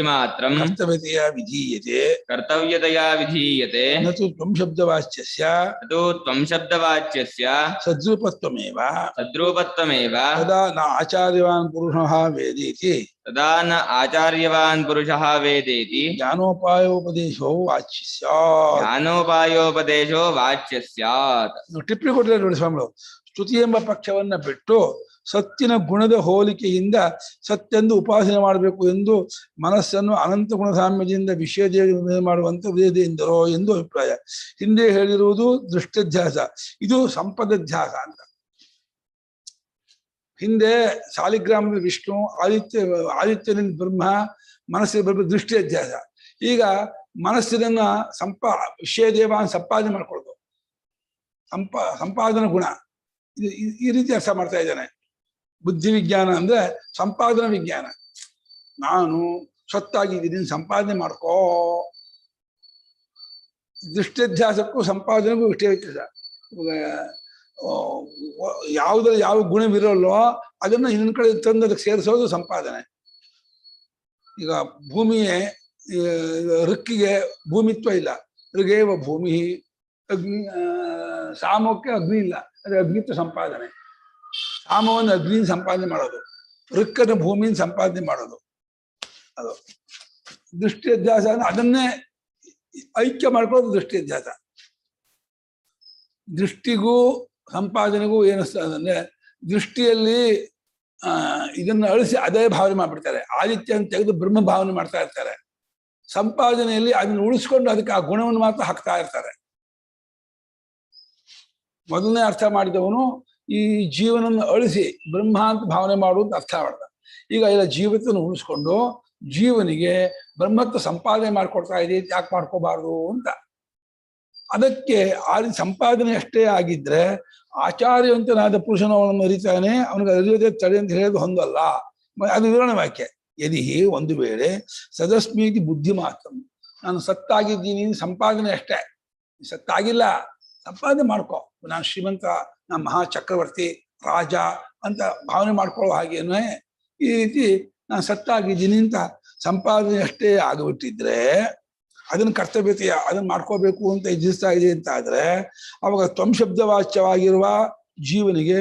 ಮಾತ್ರಂ ಕರ್ತವ್ಯತೆಯ ವಿಧೀಯತೆ ನತು ತ್ವಂ ಶಬ್ದವಾಚ್ಯಸ್ಯ ಸದ್ರೂಪತ್ವಮೇವ ತದಾ ನ ಆಚಾರ್ಯವಾನ್ ಪುರುಷಃ ವೇದೇತಿ ಜ್ಞಾನೋಪಾಯೋಪದೇಶೋ ವಾಚ್ಯ ಸ್ಯಾತ್. ಟಿಪ್ಪಣಿ ಕೊಟ್ಟರೆ ನೋಡಿ ಸ್ವಾಮಿಗಳು, ಸ್ತುತಿ ಎಂಬ ಪಕ್ಷವನ್ನ ಬಿಟ್ಟು ಸತ್ತಿನ ಗುಣದ ಹೋಲಿಕೆಯಿಂದ ಸತ್ಯೆಂದು ಉಪಾಸನೆ ಮಾಡಬೇಕು ಎಂದು ಮನಸ್ಸನ್ನು ಅನಂತ ಗುಣಸಾಮ್ಯದಿಂದ ವಿಷಯದಿಂದ ಮಾಡುವಂತ ವೇದೆಯಿಂದರೋ ಎಂದು ಅಭಿಪ್ರಾಯ. ಹಿಂದೆ ಹೇಳಿರುವುದು ದೃಷ್ಟಾಧ್ಯಾಸ, ಇದು ಸಂಪದಧ್ಯಾಸ ಅಂತ. ಹಿಂದೆ ಸಾಲಿಗ್ರಾಮದ ವಿಷ್ಣು, ಆದಿತ್ಯನಿಂದ ಬ್ರಹ್ಮ, ಮನಸ್ಸಿನ ಬ್ರಹ್ಮ, ದೃಷ್ಟಿ ಅಧ್ಯಾಸ. ಈಗ ಮನಸ್ಸಿನ ವಿಷಯ ದೇವ ಸಂಪಾದನೆ ಮಾಡ್ಕೊಳ್ದು, ಸಂಪಾದನ ಗುಣ, ಈ ರೀತಿ ಅರ್ಥ ಮಾಡ್ತಾ ಇದ್ದಾನೆ. ಬುದ್ಧಿ ವಿಜ್ಞಾನ ಅಂದ್ರೆ ಸಂಪಾದನಾ ವಿಜ್ಞಾನ. ನಾನು ಸತ್ತಾಗಿದ್ದೀನಿ, ಸಂಪಾದನೆ ಮಾಡ್ಕೋ. ದೃಷ್ಟ್ಯಧ್ಯಾಸಕ್ಕೂ ಸಂಪಾದನೆಗೂ ಇಷ್ಟೇ ವ್ಯತ್ಯಾಸ. ಯಾವುದ್ರಲ್ಲಿ ಯಾವ ಗುಣವಿರೋಲ್ಲೋ ಅದನ್ನ ಇನ್ನೊಂದು ಕಡೆ ತಂದು ಅದಕ್ಕೆ ಸೇರಿಸೋದು ಸಂಪಾದನೆ. ಈಗ ಭೂಮಿಯೇ ಋಕ್ಕಿಗೆ ಭೂಮಿತ್ವ ಇಲ್ಲ, ಋಗೇವ ಭೂಮಿ. ಅಗ್ನಿ ಸಾಮಕ್ಕೆ ಅಗ್ನಿ ಇಲ್ಲ, ಅದು ಅಗ್ನಿತ್ವ ಸಂಪಾದನೆ. ಸಾಮವನ್ನು ಅಗ್ನಿ ಸಂಪಾದನೆ ಮಾಡೋದು. ಋಕ್ಕನ ಭೂಮಿನ ಸಂಪಾದನೆ ಮಾಡೋದು. ಅದು ದೃಷ್ಟಿ ಅಧ್ಯಾಸ ಅಂದ್ರೆ ಅದನ್ನೇ ಐಕ್ಯ ಮಾಡ್ಕೊಳ್ಳೋದು ದೃಷ್ಟಿ ಅಧ್ಯಾಸ. ದೃಷ್ಟಿಗೂ ಸಂಪಾದನೆಗೂ ಏನಿಸ್ತದೆ ದೃಷ್ಟಿಯಲ್ಲಿ ಇದನ್ನ ಅಳಿಸಿ ಅದೇ ಭಾವನೆ ಮಾಡ್ಬಿಡ್ತಾರೆ. ಆದಿತ್ಯನ ತೆಗೆದು ಬ್ರಹ್ಮ ಭಾವನೆ ಮಾಡ್ತಾ ಇರ್ತಾರೆ. ಸಂಪಾದನೆಯಲ್ಲಿ ಅದನ್ನ ಉಳಿಸ್ಕೊಂಡು ಅದಕ್ಕೆ ಆ ಗುಣವನ್ನು ಮಾತ್ರ ಹಾಕ್ತಾ ಇರ್ತಾರೆ. ಮೊದಲನೇ ಅರ್ಥ ಮಾಡಿದವನು ಈ ಜೀವನನ್ನು ಅಳಿಸಿ ಬ್ರಹ್ಮ ಅಂತ ಭಾವನೆ ಮಾಡುವಂತ ಅರ್ಥ ಮಾಡ್ದ. ಈಗ ಇಲ್ಲ ಜೀವಿತವನ್ನು ಉಳಿಸ್ಕೊಂಡು ಜೀವನಿಗೆ ಬ್ರಹ್ಮತ್ವ ಸಂಪಾದನೆ ಮಾಡ್ಕೊಡ್ತಾ ಇದೆ, ಯಾಕೆ ಮಾಡ್ಕೋಬಾರ್ದು ಅಂತ. ಅದಕ್ಕೆ ಆ ಸಂಪಾದನೆ ಅಷ್ಟೇ ಆಗಿದ್ರೆ ಆಚಾರ್ಯವಂತನಾದ ಪುರುಷನ ಅವನನ್ನು ಅರಿತಾನೆ, ಅವನಿಗೆ ಅರಿಯೋದೇ ತಡೆ ಅಂತ ಹೇಳೋದು ಹೊಂದಲ್ಲ. ಅದು ವಿವರಣೆ ವಾಕ್ಯ. ಯದಿ ಒಂದು ವೇಳೆ ಸದಸ್ಮೀತಿ ಬುದ್ಧಿ ಮಾತ್ರ, ನಾನು ಸತ್ತಾಗಿದ್ದೀನಿ ಸಂಪಾದನೆ ಅಷ್ಟೇ, ಸತ್ತಾಗಿಲ್ಲ ಸಂಪಾದನೆ ಮಾಡ್ಕೊ, ನಾನು ಶ್ರೀಮಂತ, ನಾನು ಮಹಾ ಚಕ್ರವರ್ತಿ ರಾಜ ಅಂತ ಭಾವನೆ ಮಾಡ್ಕೊಳ್ಳೋ ಹಾಗೇನೆ ಈ ರೀತಿ ನಾನು ಸತ್ತಾಗಿದ್ದೀನಿ ಅಂತ ಸಂಪಾದನೆ ಅಷ್ಟೇ ಆಗಿಬಿಟ್ಟಿದ್ರೆ ಅದನ್ನ ಕರ್ತವ್ಯತೆ ಅದನ್ನ ಮಾಡ್ಕೋಬೇಕು ಅಂತ ಇಚ್ಛಿಸ್ತಾ ಇದೆ ಅಂತ ಆದ್ರೆ ಅವಾಗ ತ್ವಂಶಬ್ದವಾಚ್ಯವಾಗಿರುವ ಜೀವನಿಗೆ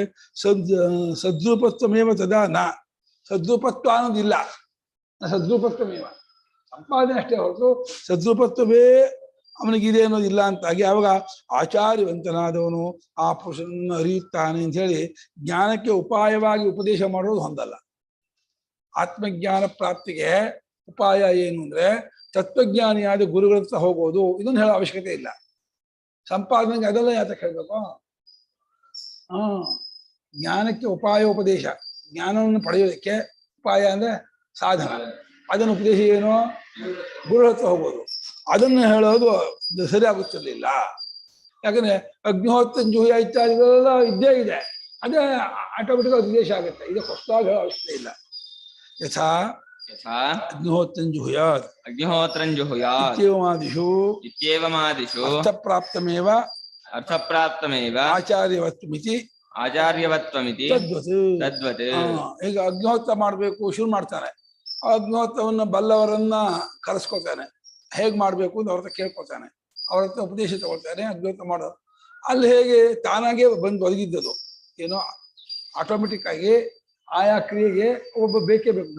ಸದ್ರೂಪತ್ವಮೇವ ತದಾ ನ, ಸದ್ರೂಪತ್ವ ಅನ್ನೋದಿಲ್ಲ. ಸದ್ರೂಪತ್ವಮೇವ ಸಂಪಾದನೆ ಅಷ್ಟೇ ಹೊರತು ಸದ್ರೂಪತ್ವವೇ ಅವನಿಗಿದೆ ಅನ್ನೋದಿಲ್ಲ ಅಂತಾಗಿ ಅವಾಗ ಆಚಾರ್ಯವಂತನಾದವನು ಆ ಪುರುಷನನ್ನು ಅರಿಯುತ್ತಾನೆ ಅಂತ ಹೇಳಿ ಜ್ಞಾನಕ್ಕೆ ಉಪಾಯವಾಗಿ ಉಪದೇಶ ಮಾಡೋದು ಹೊಂದಲ್ಲ. ಆತ್ಮಜ್ಞಾನ ಪ್ರಾಪ್ತಿಗೆ ಉಪಾಯ ಏನು ಅಂದ್ರೆ ತತ್ವಜ್ಞಾನಿಯಾದ ಗುರುಗಳ ಹತ್ರ ಹೋಗೋದು, ಇದನ್ನು ಹೇಳೋ ಅವಶ್ಯಕತೆ ಇಲ್ಲ. ಸಂಪಾದನೆಗೆ ಅದೆಲ್ಲ ಯಾತಕ್ಕೆ ಹೇಳ್ಬೇಕು? ಜ್ಞಾನಕ್ಕೆ ಉಪಾಯ ಉಪದೇಶ, ಜ್ಞಾನವನ್ನು ಪಡೆಯೋದಕ್ಕೆ ಉಪಾಯ ಅಂದ್ರೆ ಸಾಧನ, ಅದನ್ನ ಉಪದೇಶ ಏನು? ಗುರುಗಳ ಹತ್ರ ಹೋಗೋದು. ಅದನ್ನು ಹೇಳೋದು ಸರಿ ಆಗುತ್ತಿರಲಿಲ್ಲ. ಯಾಕಂದ್ರೆ ಅಗ್ನಿಹೋತ್ರ ಜೂಯ ಇತ್ಯಾದಿಗಳೆಲ್ಲ ಇದ್ದೇ ಇದೆ, ಅದೇ ಆಟೋಮೆಟಿಕ್ ಉಪದೇಶ ಆಗುತ್ತೆ. ಇದು ಹೊಸದಾಗಿ ಹೇಳೋ ಅವಶ್ಯಕತೆ ಇಲ್ಲ. ಯಥಾ ಅಗ್ನಿಹೋತ್ರಂ ಜುಹುಯಾತ್ ಇತ್ಯೇವಮಾದಿಷು ಅರ್ಥಪ್ರಾಪ್ತಮೇವ ಆಚಾರ್ಯವತ್ವಮಿತಿ ತದ್ವತ್. ಈಗ ಅಗ್ನಿಹೋತ್ರ ಮಾಡ್ಬೇಕು ಶುರು ಮಾಡ್ತಾನೆ, ಆ ಅಗ್ನಿಹೋತ್ರವನ್ನ ಬಲ್ಲವರನ್ನ ಕರೆಸ್ಕೊತಾನೆ, ಹೇಗ್ ಮಾಡ್ಬೇಕು ಅಂತ ಅವ್ರ ಹತ್ರ ಕೇಳ್ಕೊತಾನೆ, ಅವ್ರ ಹತ್ರ ಉಪದೇಶ ತಗೊಳ್ತಾನೆ, ಅಗ್ನಿಹೋತ್ರ ಮಾಡೋದು. ಅಲ್ಲಿ ಹೇಗೆ ತಾನಾಗೆ ಬಂದು ಒದಗಿದ್ದದು ಏನೋ ಆಟೋಮೆಟಿಕ್ ಆಗಿ ಆಯಾ ಕ್ರಿಯೆಗೆ ಒಬ್ಬ ಬೇಕೇ ಬೇಕು,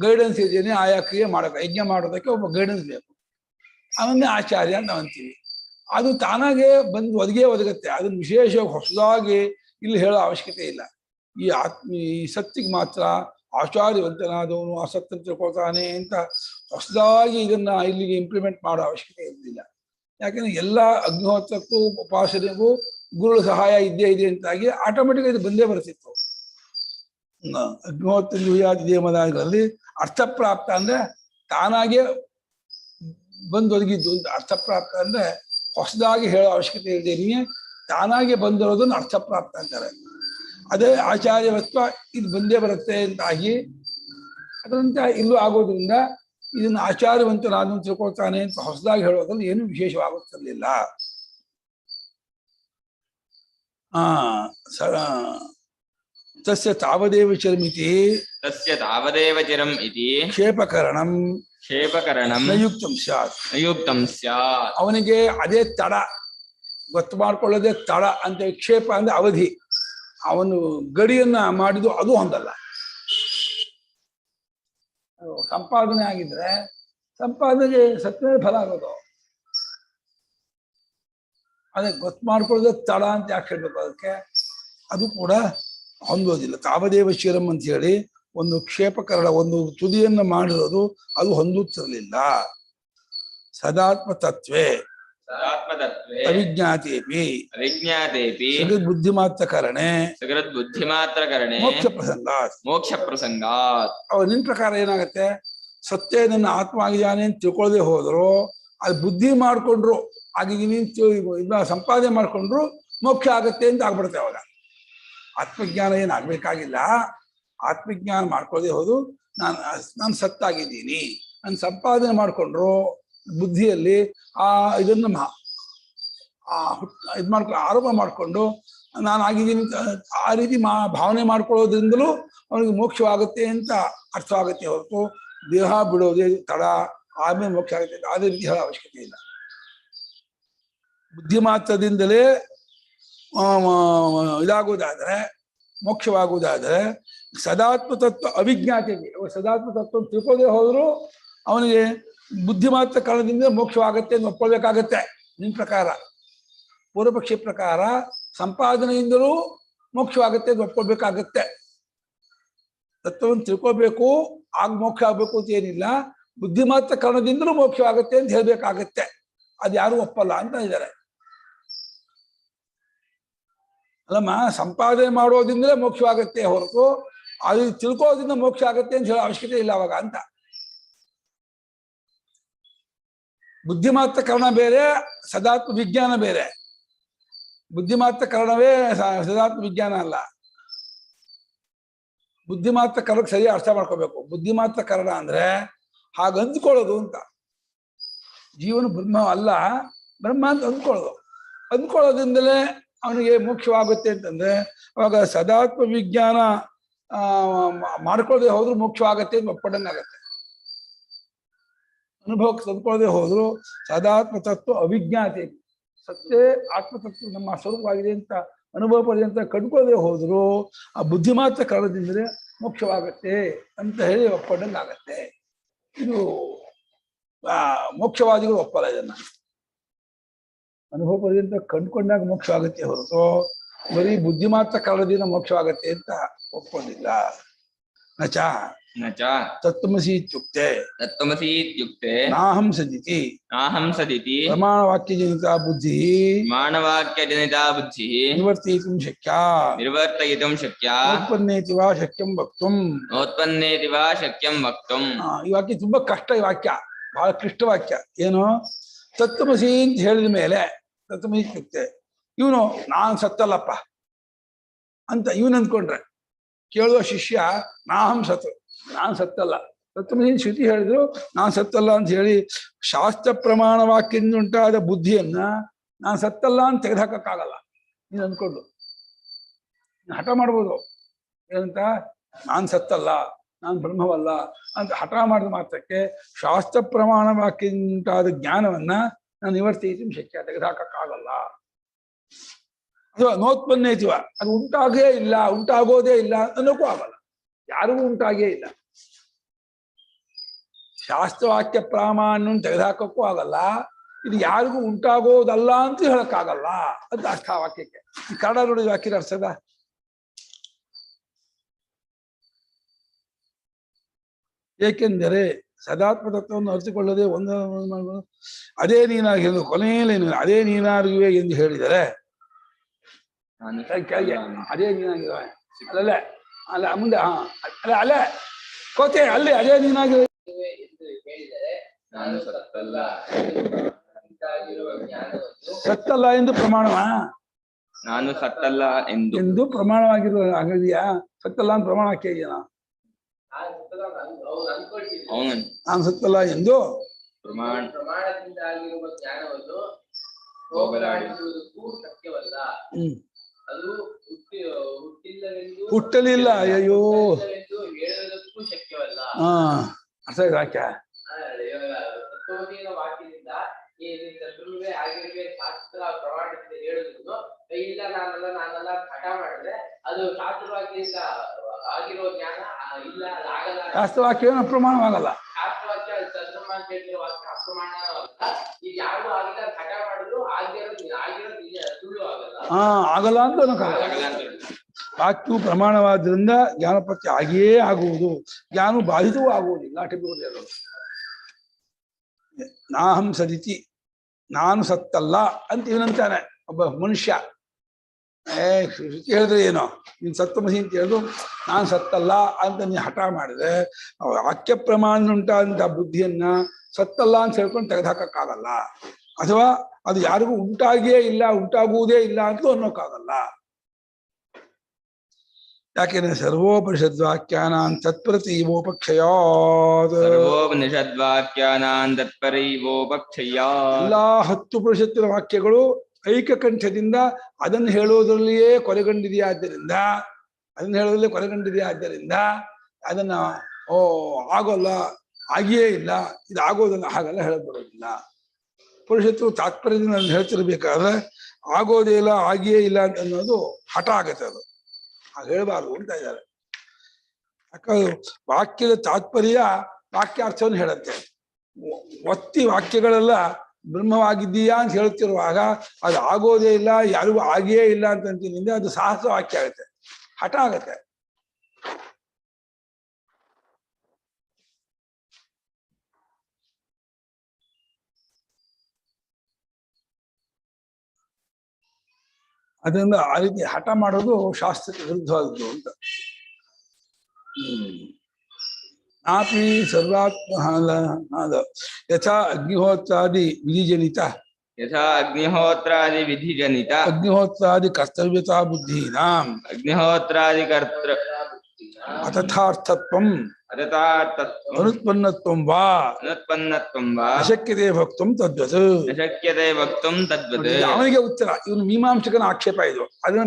ಗೈಡೆನ್ಸ್ ಇದೆಯೇ ಆಯಾ ಕ್ರಿಯೆ ಮಾಡೋಕೆ, ಯಜ್ಞ ಮಾಡೋದಕ್ಕೆ ಒಬ್ಬ ಗೈಡೆನ್ಸ್ ಬೇಕು, ಅವನ್ನೇ ಆಚಾರ್ಯ ಅಂತ ಅಂತೀವಿ. ಅದು ತಾನಾಗೆ ಬಂದು ಒದಗುತ್ತೆ. ಅದನ್ನು ವಿಶೇಷವಾಗಿ ಹೊಸದಾಗಿ ಇಲ್ಲಿ ಹೇಳೋ ಅವಶ್ಯಕತೆ ಇಲ್ಲ. ಈ ಸತ್ತಿಗೆ ಮಾತ್ರ ಆಚಾರ್ಯವಂತನಾದವನು ಅಸತ್ತನ್ನು ತಿಳ್ಕೊಳ್ತಾನೆ ಅಂತ ಹೊಸದಾಗಿ ಇದನ್ನ ಇಲ್ಲಿಗೆ ಇಂಪ್ಲಿಮೆಂಟ್ ಮಾಡೋ ಅವಶ್ಯಕತೆ ಇರಲಿಲ್ಲ. ಯಾಕಂದ್ರೆ ಎಲ್ಲ ಅಗ್ನಿಹೋತ್ರಕ್ಕೂ ಉಪಾಸನೆಗೂ ಗುರುಗಳ ಸಹಾಯ ಇದ್ದೇ ಇದೆ ಅಂತಾಗಿ ಆಟೋಮೆಟಿಕ್ ಇದು ಬಂದೇ ಬರ್ತಿತ್ತು. ಅಗ್ನಿಹೋತ್ರ ನಿಯಮದಲ್ಲಿ ಅರ್ಥಪ್ರಾಪ್ತ ಅಂದ್ರೆ ತಾನಾಗೆ ಬಂದೊದಗಿದ್ದು ಅಂತ. ಅರ್ಥಪ್ರಾಪ್ತ ಅಂದ್ರೆ ಹೊಸದಾಗಿ ಹೇಳೋ ಅವಶ್ಯಕತೆ ಇಲ್ಲದೇನೆ ತಾನಾಗೆ ಬಂದಿರೋದನ್ನ ಅರ್ಥಪ್ರಾಪ್ತ ಅಂತಾರೆ. ಅದೇ ಆಚಾರ್ಯವತ್ವ ಇದು ಬಂದೇ ಬರುತ್ತೆ ಅಂತಾಗಿ ಅದರಂತೆ ಇಲ್ಲೂ ಆಗೋದ್ರಿಂದ ಇದನ್ನು ಆಚಾರ್ಯವಂತನಾದನ್ನು ತಿಳ್ಕೊಳ್ತಾನೆ ಅಂತ ಹೊಸದಾಗಿ ಹೇಳೋದ್ರಲ್ಲಿ ಏನು ವಿಶೇಷವಾಗುತ್ತಿರಲಿಲ್ಲ. ತಸ್ಯ ತಾವದೇವ ಚಿರಮಿತಿ ಕ್ಷೇಪಕರಣಂ ನಯುಕ್ತಂ ಸ್ಯಾತ್. ಅವನಿಗೆ ಅದೇ ತಡ ಗೊತ್ತು ಮಾಡ್ಕೊಳ್ಳೋದೇ ತಡ ಅಂತ. ಕ್ಷೇಪ ಅಂದ್ರೆ ಅವಧಿ, ಅವನು ಗಡಿಯನ್ನ ಮಾಡಿದ್ದು ಅದು ಹೊಂದಲ್ಲ. ಸಂಪಾದನೆ ಆಗಿದ್ರೆ ಸಂಪಾದನೆಗೆ ಸತ್ಯವೇ ಫಲ ಆಗೋದು. ಅದಕ್ಕೆ ಗೊತ್ತು ಮಾಡ್ಕೊಳ್ಳೋದೇ ತಡ ಅಂತ ಯಾಕೆ ಹೇಳ್ಬೇಕು? ಅದಕ್ಕೆ ಅದು ಕೂಡ ಹೊಂದೋದಿಲ್ಲ. ತಾವದೇವ ಶಿರಂ ಅಂತ ಹೇಳಿ ಒಂದು ಕ್ಷೇಪಕರಣ, ಒಂದು ತುದಿಯನ್ನ ಮಾಡಿರೋದು ಅದು ಹೊಂದುತ್ತಿರಲಿಲ್ಲ. ಸದಾತ್ಮ ತತ್ವೇ ಅವಿಜ್ಞಾತೇಪಿ ಬುದ್ಧಿಮಾತ್ರಕರಣೆ ಮೋಕ್ಷ ಪ್ರಸಂಗಾತ್. ಅವ ನಿನ್ ಪ್ರಕಾರ ಏನಾಗತ್ತೆ? ಸತ್ಯ ನನ್ನ ಆತ್ಮ ಆಗಿದ್ದಾನೆ ಅಂತ ತಿಳ್ಕೊಳ್ಳದೆ ಹೋದ್ರು, ಅದು ಬುದ್ಧಿ ಮಾಡ್ಕೊಂಡ್ರು ಆಗಿದ್ದೀನಿ ಇದನ್ನ ಸಂಪಾದನೆ ಮಾಡ್ಕೊಂಡ್ರು ಮೋಕ್ಷ ಆಗತ್ತೆ ಅಂತ ಆಗ್ಬಿಡುತ್ತೆ. ಅವಾಗ ಆತ್ಮಜ್ಞಾನ ಏನಾಗಬೇಕಾಗಿಲ್ಲ. ಆತ್ಮಜ್ಞಾನ ಮಾಡ್ಕೊಳ್ಳದೆ ಹೋದು ನಾನು ಸತ್ತಾಗಿದ್ದೀನಿ, ನಾನು ಸಂಪಾದನೆ ಮಾಡ್ಕೊಂಡ್ರು ಬುದ್ಧಿಯಲ್ಲಿ ಇದನ್ನ ಇದು ಮಾಡ್ಕೊಂಡು ಆರೋಪ ಮಾಡಿಕೊಂಡು ನಾನು ಆಗಿದ್ದೀನಿ ಆ ರೀತಿ ಭಾವನೆ ಮಾಡ್ಕೊಳ್ಳೋದ್ರಿಂದಲೂ ಅವನಿಗೆ ಮೋಕ್ಷವಾಗುತ್ತೆ ಅಂತ ಅರ್ಥವಾಗುತ್ತೆ ಹೊರತು ದೇಹ ಬಿಡೋದೇ ತಡ ಆಮೇಲೆ ಮೋಕ್ಷ ಆಗುತ್ತೆ ಅದೇ ರೀತಿ ಹೇಳೋ ಅವಶ್ಯಕತೆ ಇಲ್ಲ. ಬುದ್ಧಿ ಮಾತ್ರದಿಂದಲೇ ಇದಾಗೋದಾದ್ರೆ ಮೋಕ್ಷವಾಗುವುದಾದರೆ ಸದಾತ್ಮ ತತ್ವ ಅವಿಜ್ಞಾತಿಗೆ ಸದಾತ್ಮ ತತ್ವ ತಿಳ್ಕೋದೇ ಹೋದ್ರು ಅವನಿಗೆ ಬುದ್ಧಿ ಮಾತ್ರ ಕಾರಣದಿಂದ ಮೋಕ್ಷವಾಗತ್ತೆ ಅಂತ ಒಪ್ಕೊಳ್ಬೇಕಾಗತ್ತೆ. ನಿನ್ನ ಪ್ರಕಾರ ಪೂರ್ವಪಕ್ಷಿ ಪ್ರಕಾರ ಸಂಪಾದನೆಯಿಂದಲೂ ಮೋಕ್ಷವಾಗತ್ತೆ ಅಂತ ಒಪ್ಕೊಳ್ಬೇಕಾಗತ್ತೆ. ತತ್ವವನ್ನು ತಿಳ್ಕೋಬೇಕು ಆಗ ಮೋಕ್ಷ ಆಗ್ಬೇಕು ಅಂತ ಏನಿಲ್ಲ, ಬುದ್ಧಿ ಮಾತ್ರ ಕಾರಣದಿಂದಲೂ ಮೋಕ್ಷವಾಗತ್ತೆ ಅಂತ ಹೇಳ್ಬೇಕಾಗತ್ತೆ. ಅದು ಯಾರು ಒಪ್ಪಲ್ಲ ಅಂತ ಇದ್ದಾರೆ. ಅಲ್ಲಮ್ಮ, ಸಂಪಾದನೆ ಮಾಡೋದ್ರಿಂದಲೇ ಮೋಕ್ಷವಾಗತ್ತೆ ಹೊರತು ಅದು ತಿಳ್ಕೋದ್ರಿಂದ ಮೋಕ್ಷ ಆಗತ್ತೆ ಅಂತ ಹೇಳೋ ಅವಶ್ಯಕತೆ ಇಲ್ಲ ಅವಾಗ ಅಂತ. ಬುದ್ಧಿಮಾತ್ರ ಕರಣ ಬೇರೆ, ಸದಾತ್ಮ ವಿಜ್ಞಾನ ಬೇರೆ. ಬುದ್ಧಿಮಾತ್ರ ಕರಣವೇ ಸದಾತ್ಮ ವಿಜ್ಞಾನ ಅಲ್ಲ. ಬುದ್ಧಿಮಾತ್ರ ಕರಣಕ್ಕೆ ಸರಿ ಅರ್ಥ ಮಾಡ್ಕೋಬೇಕು. ಬುದ್ಧಿಮಾತ್ರ ಕರಣ ಅಂದ್ರೆ ಹಾಗೆ ಅಂದ್ಕೊಳ್ಳೋದು ಅಂತ. ಜೀವನ ಬ್ರಹ್ಮ ಅಲ್ಲ, ಬ್ರಹ್ಮ ಅಂತ ಅಂದ್ಕೊಳ್ಳೋದು. ಅಂದ್ಕೊಳ್ಳೋದ್ರಿಂದಲೇ ಅವನಿಗೆ ಮೋಕ್ಷವಾಗುತ್ತೆ ಅಂತಂದ್ರೆ ಅವಾಗ ಸದಾತ್ಮ ವಿಜ್ಞಾನ ಮಾಡ್ಕೊಳ್ಳದೆ ಹೋದ್ರು ಮೋಕ್ಷವಾಗತ್ತೆ ಅಂತ ಒಪ್ಪಡಂಗಾಗತ್ತೆ. ಅನುಭವಕ್ಕೆ ತಂದ್ಕೊಳ್ಳದೆ ಹೋದ್ರು ಸದಾತ್ಮ ತತ್ವ ಅವಿಜ್ಞಾತೆ, ಸತ್ಯ ಆತ್ಮತತ್ವ ನಮ್ಮ ಸ್ವರೂಪವಾಗಿದೆ ಅಂತ ಅನುಭವ ಪರ್ಯಂತ ಕಂಡುಕೊಳ್ಳದೆ ಹೋದ್ರು ಆ ಬುದ್ಧಿಮಾತ್ರ ಕಾರಣದಿಂದಲೇ ಮೋಕ್ಷವಾಗತ್ತೆ ಅಂತ ಹೇಳಿ ಒಪ್ಪಡಂಗಾಗತ್ತೆ. ಇದು ಮೋಕ್ಷವಾದಿಗಳು ಒಪ್ಪಲ್ಲ ಇದನ್ನ. ಅನುಭವ ಪರ್ಯಂತ ಕಂಡುಕೊಂಡಾಗ ಮೋಕ್ಷವಾಗತ್ತೆ ಹೊರತು ಬರೀ ಬುದ್ಧಿಮಾತ್ರ ಕಾರಣದಿಂದ ಮೋಕ್ಷವಾಗತ್ತೆ ಅಂತ ಒಪ್ಕೊಂಡಿಲ್ಲ. ನಚ ನಚ ತತ್ವಮಸಿ ಇತ್ಯುಕ್ತೆ ತತ್ವಮಸಿ ಇತ್ಯುಕ್ತೆ ನಾಹಂ ಸದಿತಿ ನಾಹಂ ಸದಿತಿ ಪ್ರಮಾಣವಾಕ್ಯಜನಿತ ಬುದ್ಧಿ ಮಾನವಾಕ್ಯಜನಿತಾ ಬುದ್ಧಿಃ ನಿವರ್ತಿತುಂ ಶಕ್ಯ ನಿರ್ವರ್ತಯಿತುಂ ಶಕ್ಯ ಉತ್ಪನ್ನೇತಿ ವಾ ಶಕ್ಯಂ ವಕ್ತುಂ. ನೋತ್ಪನ್ನೇತಿ ವಾ ಶಕ್ಯಂ ವಕ್ತುಂ. ಈ ವಾಕ್ಯ ತುಂಬಾ ಕಷ್ಟ. ಈ ವಾಕ್ಯ ಬಹಳ ಕ್ಲಿಷ್ಟ ವಾಕ್ಯ. ಏನು? ತತ್ವಮಸಿ ಅಂತ ಹೇಳಿದ ಮೇಲೆ ತತ್ವಮಸಿ ಇತ್ಯುಕ್ತೆ ಇವನು ನಾನ್ ಸತ್ತಲ್ಲಪ್ಪ ಅಂತ ಇವನು ಅಂದ್ಕೊಂಡ್ರೆ, ಕೇಳುವ ಶಿಷ್ಯ ನಾಹಂ ಸತ್, ನಾನ್ ಸತ್ತಲ್ಲ. ತತ್ವಮಸಿ ಶ್ರುತಿ ಹೇಳಿದ್ರು ನಾನ್ ಸತ್ತಲ್ಲ ಅಂತ ಹೇಳಿ ಶಾಸ್ತ್ರ ಪ್ರಮಾಣ ವಾಕ್ಯದಿಂದ ಉಂಟಾದ ಬುದ್ಧಿಯನ್ನ ನಾನ್ ಸತ್ತಲ್ಲ ಅಂತ ತೆಗೆದುಹಾಕಕ್ಕಾಗಲ್ಲ. ನೀನು ಅಂದ್ಕೊಂಡು ಹಠ ಮಾಡ್ಬೋದು. ಏನಂತ? ನಾನ್ ಸತ್ತಲ್ಲ, ನಾನು ಬ್ರಹ್ಮವಲ್ಲ ಅಂತ ಹಠ ಮಾಡಿದ ಮಾತ್ರಕ್ಕೆ ಶಾಸ್ತ್ರ ಪ್ರಮಾಣ ವಾಕ್ಯದಿಂದ ಉಂಟಾದ ಜ್ಞಾನವನ್ನ ನಾನು ನಿವರ್ತಿಸಿ ಶಕ್ಯ, ತೆಗೆದುಹಾಕಕ್ಕಾಗಲ್ಲ. ಅಥವಾ ನೋತ್ಪನ್ನೈತಿವ, ಅದು ಉಂಟಾಗೇ ಇಲ್ಲ, ಉಂಟಾಗೋದೇ ಇಲ್ಲ ಅನ್ನೋಕ್ಕೂ ಆಗಲ್ಲ. ಯಾರಿಗೂ ಉಂಟಾಗೇ ಇಲ್ಲ. ಶಾಸ್ತ್ರವಾಕ್ಯ ಪ್ರಾಮಾಣ್ಯ ತೆಗೆದುಹಾಕಕ್ಕೂ ಆಗಲ್ಲ. ಇದು ಯಾರಿಗೂ ಉಂಟಾಗೋದಲ್ಲ ಅಂತ ಹೇಳಕ್ಕಾಗಲ್ಲ ಅಂತ ಅರ್ಥ ಆ ವಾಕ್ಯಕ್ಕೆ. ಈ ಕನ್ನಡ ನೋಡಿದ ವಾಕ್ಯದ ಅರ್ಥದ ಏಕೆಂದರೆ ಸದಾತ್ಮ ತತ್ವವನ್ನು ಅರಿತುಕೊಳ್ಳದೆ ಒಂದು ಅದೇ ನೀನಾಗಿರೋದು ಕೊನೆಯಲ್ಲಿ ಅದೇ ನೀನಾಗಿರುವೆ ಎಂದು ಹೇಳಿದರೆ ಕೆಳಗೆ ಅದೇ ನೀನಾಗಿರುವ ಅಲ್ಲೇ ಅಲ್ಲ ಮುಂದೆ ಅಲ್ಲ ಅಲ್ಲೇ ಕೋತೆ ಅಲ್ಲಿ ಅದೇ ನೀನಾಗಿರುವೆ ಎಂದು ಹೇಳಿದರೆ ನಾನು ಸತ್ತಲ್ಲ ಸತ್ತಲ್ಲ ಎಂದು ಪ್ರಮಾಣವ, ನಾನು ಸತ್ತಲ್ಲ ಎಂದು ಪ್ರಮಾಣವಾಗಿರುವ ಆಗಿದೆಯಾ? ಸತ್ತಲ್ಲ ಅಂತ ಪ್ರಮಾಣ ಹಾಕಿದೆಯಾ? ನಾನು ಸತ್ತಲ್ಲ ಎಂದು ಪ್ರಮಾಣದಿಂದ ಆಗಿರುವ ಜ್ಞಾನವನ್ನು ಹೋಗಲಾಡಿಸುವುದಕ್ಕೂ ಶಕ್ಯವಲ್ಲ. ಅದು ಹುಟ್ಟಲಿಲ್ಲ. ಅಯ್ಯೋ, ಹೇಳುವುದಕ್ಕೂ ಶಕ್ಯವಲ್ಲ. ಅರ್ಥ ಆಯ್ತು ವಾಕ್ಯ. ತತ್ವಮಸಿಯ ವಾಕ್ಯದಿಂದ ಶತ್ರುವೇ ಆಗಿರುವೆ ಶಾಸ್ತ್ರ ಪ್ರಮಾಣದಿಂದ ಹೇಳುವುದನ್ನು ಇಲ್ಲ ನಾನಲ್ಲ ಹಠ ಮಾಡಿದ್ರೆ ಅದು ಶಾಸ್ತ್ರವಾಕ್ಯದಿಂದ ಆಗಿರೋ ಜ್ಞಾನ ಇಲ್ಲ, ಆಗಲ್ಲ. ಶಾಸ್ತ್ರವಾಕ್ಯ ಅಪ್ರಮಾಣವಾಗಲ್ಲ. ಶಾಸ್ತ್ರವಾಕ್ಯ ಸದ್ರಮಾನ ವಾಕ್ಯ ಅಪ್ರಮಾಣವಲ್ಲ. ಇದು ಯಾರು ಆಗಿಲ್ಲ ಹಠ ಮಾಡಿದ್ರು ಆಗಿರೋ ಸುಳ್ಳು ಆಗಲ್ಲ. ಆಗಲ್ಲ ಅಂತ ವಾಕ್ಯವು ಪ್ರಮಾಣವಾದ್ರಿಂದ ಜ್ಞಾನಪತ್ಯ ಆಗಿಯೇ ಆಗುವುದು, ಜ್ಞಾನ ಬಾಧಿತವೂ ಆಗುವುದಿಲ್ಲ. ನಾಹಂ ಸದಿತಿ, ನಾನು ಸತ್ತಲ್ಲ ಅಂತ ಇವನಂತಾನೆ ಒಬ್ಬ ಮನುಷ್ಯ. ಶ್ರುತಿ ಹೇಳಿದ್ರೆ ಏನೋ ನೀನು ಸತ್ವಮಸಿ ಅಂತ ಹೇಳಿದ್ರು ನಾನು ಸತ್ತಲ್ಲ ಅಂತ ನೀನು ಹಠ ಮಾಡಿದ್ರೆ ವಾಕ್ಯ ಪ್ರಮಾಣ ಉಂಟಾದಂತಹ ಬುದ್ಧಿಯನ್ನ ಸತ್ತಲ್ಲ ಅಂತ ಹೇಳ್ಕೊಂಡು ತೆಗೆದುಹಾಕಕ್ಕಾಗಲ್ಲ. ಅಥವಾ ಅದು ಯಾರಿಗೂ ಉಂಟಾಗಿಯೇ ಇಲ್ಲ, ಉಂಟಾಗುವುದೇ ಇಲ್ಲ ಅಂತಲೂ ಅನ್ನೋಕ್ಕಾಗಲ್ಲ. ಯಾಕೆಂದ್ರೆ ಸರ್ವೋಪನಿಷದ್ವಾಕ್ಯಾನಾಂ ತತ್ಪ್ರತೀವೋಪಕ್ಷಯಾತ್, ಸರ್ವೋಪನಿಷದ್ವಾಕ್ಯಾನಾಂ ತತ್ಪರೈವೋಪಕ್ಷಯಾತ್. ಎಲ್ಲಾ 10 ಉಪನಿಷತ್ತಿನ ವಾಕ್ಯಗಳು ಐಕಕಂಠದಿಂದ ಅದನ್ನು ಹೇಳುವುದರಲ್ಲಿಯೇ ಕೊನೆಗೊಂಡಿದೆಯಾದ್ದರಿಂದ ಅದನ್ನ ಆಗೋಲ್ಲ, ಆಗಿಯೇ ಇಲ್ಲ, ಇದು ಆಗೋದಲ್ಲ, ಹಾಗೆಲ್ಲ ಹೇಳಬರೋದಿಲ್ಲ. ಉಪನಿಷತ್ತು ತಾತ್ಪರ್ಯದಿಂದ ಅದನ್ನು ಹೇಳ್ತಿರ್ಬೇಕಾದ್ರೆ ಆಗೋದೇ ಇಲ್ಲ, ಆಗಿಯೇ ಇಲ್ಲ ಅನ್ನೋದು ಹಠ ಆಗತ್ತೆ. ಅದು ಹಾಗೆ ಹೇಳ್ಬಾರ್ದು ಅಂತ ಇದ್ದಾರೆ. ಯಾಕಂದ್ರೆ ವಾಕ್ಯದ ತಾತ್ಪರ್ಯ ವಾಕ್ಯಾರ್ಥವನ್ನು ಹೇಳುತ್ತೆ. ಒತ್ತಿ ವಾಕ್ಯಗಳೆಲ್ಲ ಬ್ರಹ್ಮವಾಗಿದ್ದೀಯಾ ಅಂತ ಹೇಳ್ತಿರುವಾಗ ಅದು ಆಗೋದೇ ಇಲ್ಲ, ಯಾರಿಗೂ ಆಗಿಯೇ ಇಲ್ಲ ಅಂತಂತಿನಿಂದ ಅದು ಸಾಹಸ ವಾಕ್ಯ ಆಗುತ್ತೆ, ಹಠ ಆಗತ್ತೆ. ಅದರಿಂದ ಆ ರೀತಿ ಹಠ ಮಾಡೋದು ಶಾಸ್ತ್ರಕ್ಕೆ ವಿರುದ್ಧವಾದದ್ದು ಅಂತ. ನಾಪಿ ಸರ್ವಾತ್ಮ ಯಥಾ ಅಗ್ನಿಹೋತ್ರಾದಿ ವಿಧಿಜನಿತ ಯಥಾ ಅಗ್ನಿಹೋತ್ರಾದಿ ವಿಧಿಜನಿತ ಅಗ್ನಿಹೋತ್ರಾದಿ ಕರ್ತವ್ಯತಾ ಬುದ್ಧೀನಾಂ ಅಗ್ನಿಹೋತ್ರಾದಿ ಕರ್ತೃ ಅತಥಾರ್ಥತ್ವಂ ಅತಥಾರ್ಥತ್ವಂ ಅನುತ್ಪನ್ನತ್ವಂ ವಾ ಅನುತ್ಪನ್ನತ್ವಂ ವಾ ಅಶಕ್ಯತೆ ಭಕ್ತುಂ ತದ್ವತ್. ನ ಶಕ್ಯತೆ ವಕ್ತುಂ ತದ್ವತ್. ಅವನಿಗೆ ಉತ್ತರ. ಇವನು ಮೀಮಾಂಸಕನ ಆಕ್ಷೇಪ ಇದು. ಅದನ್ನ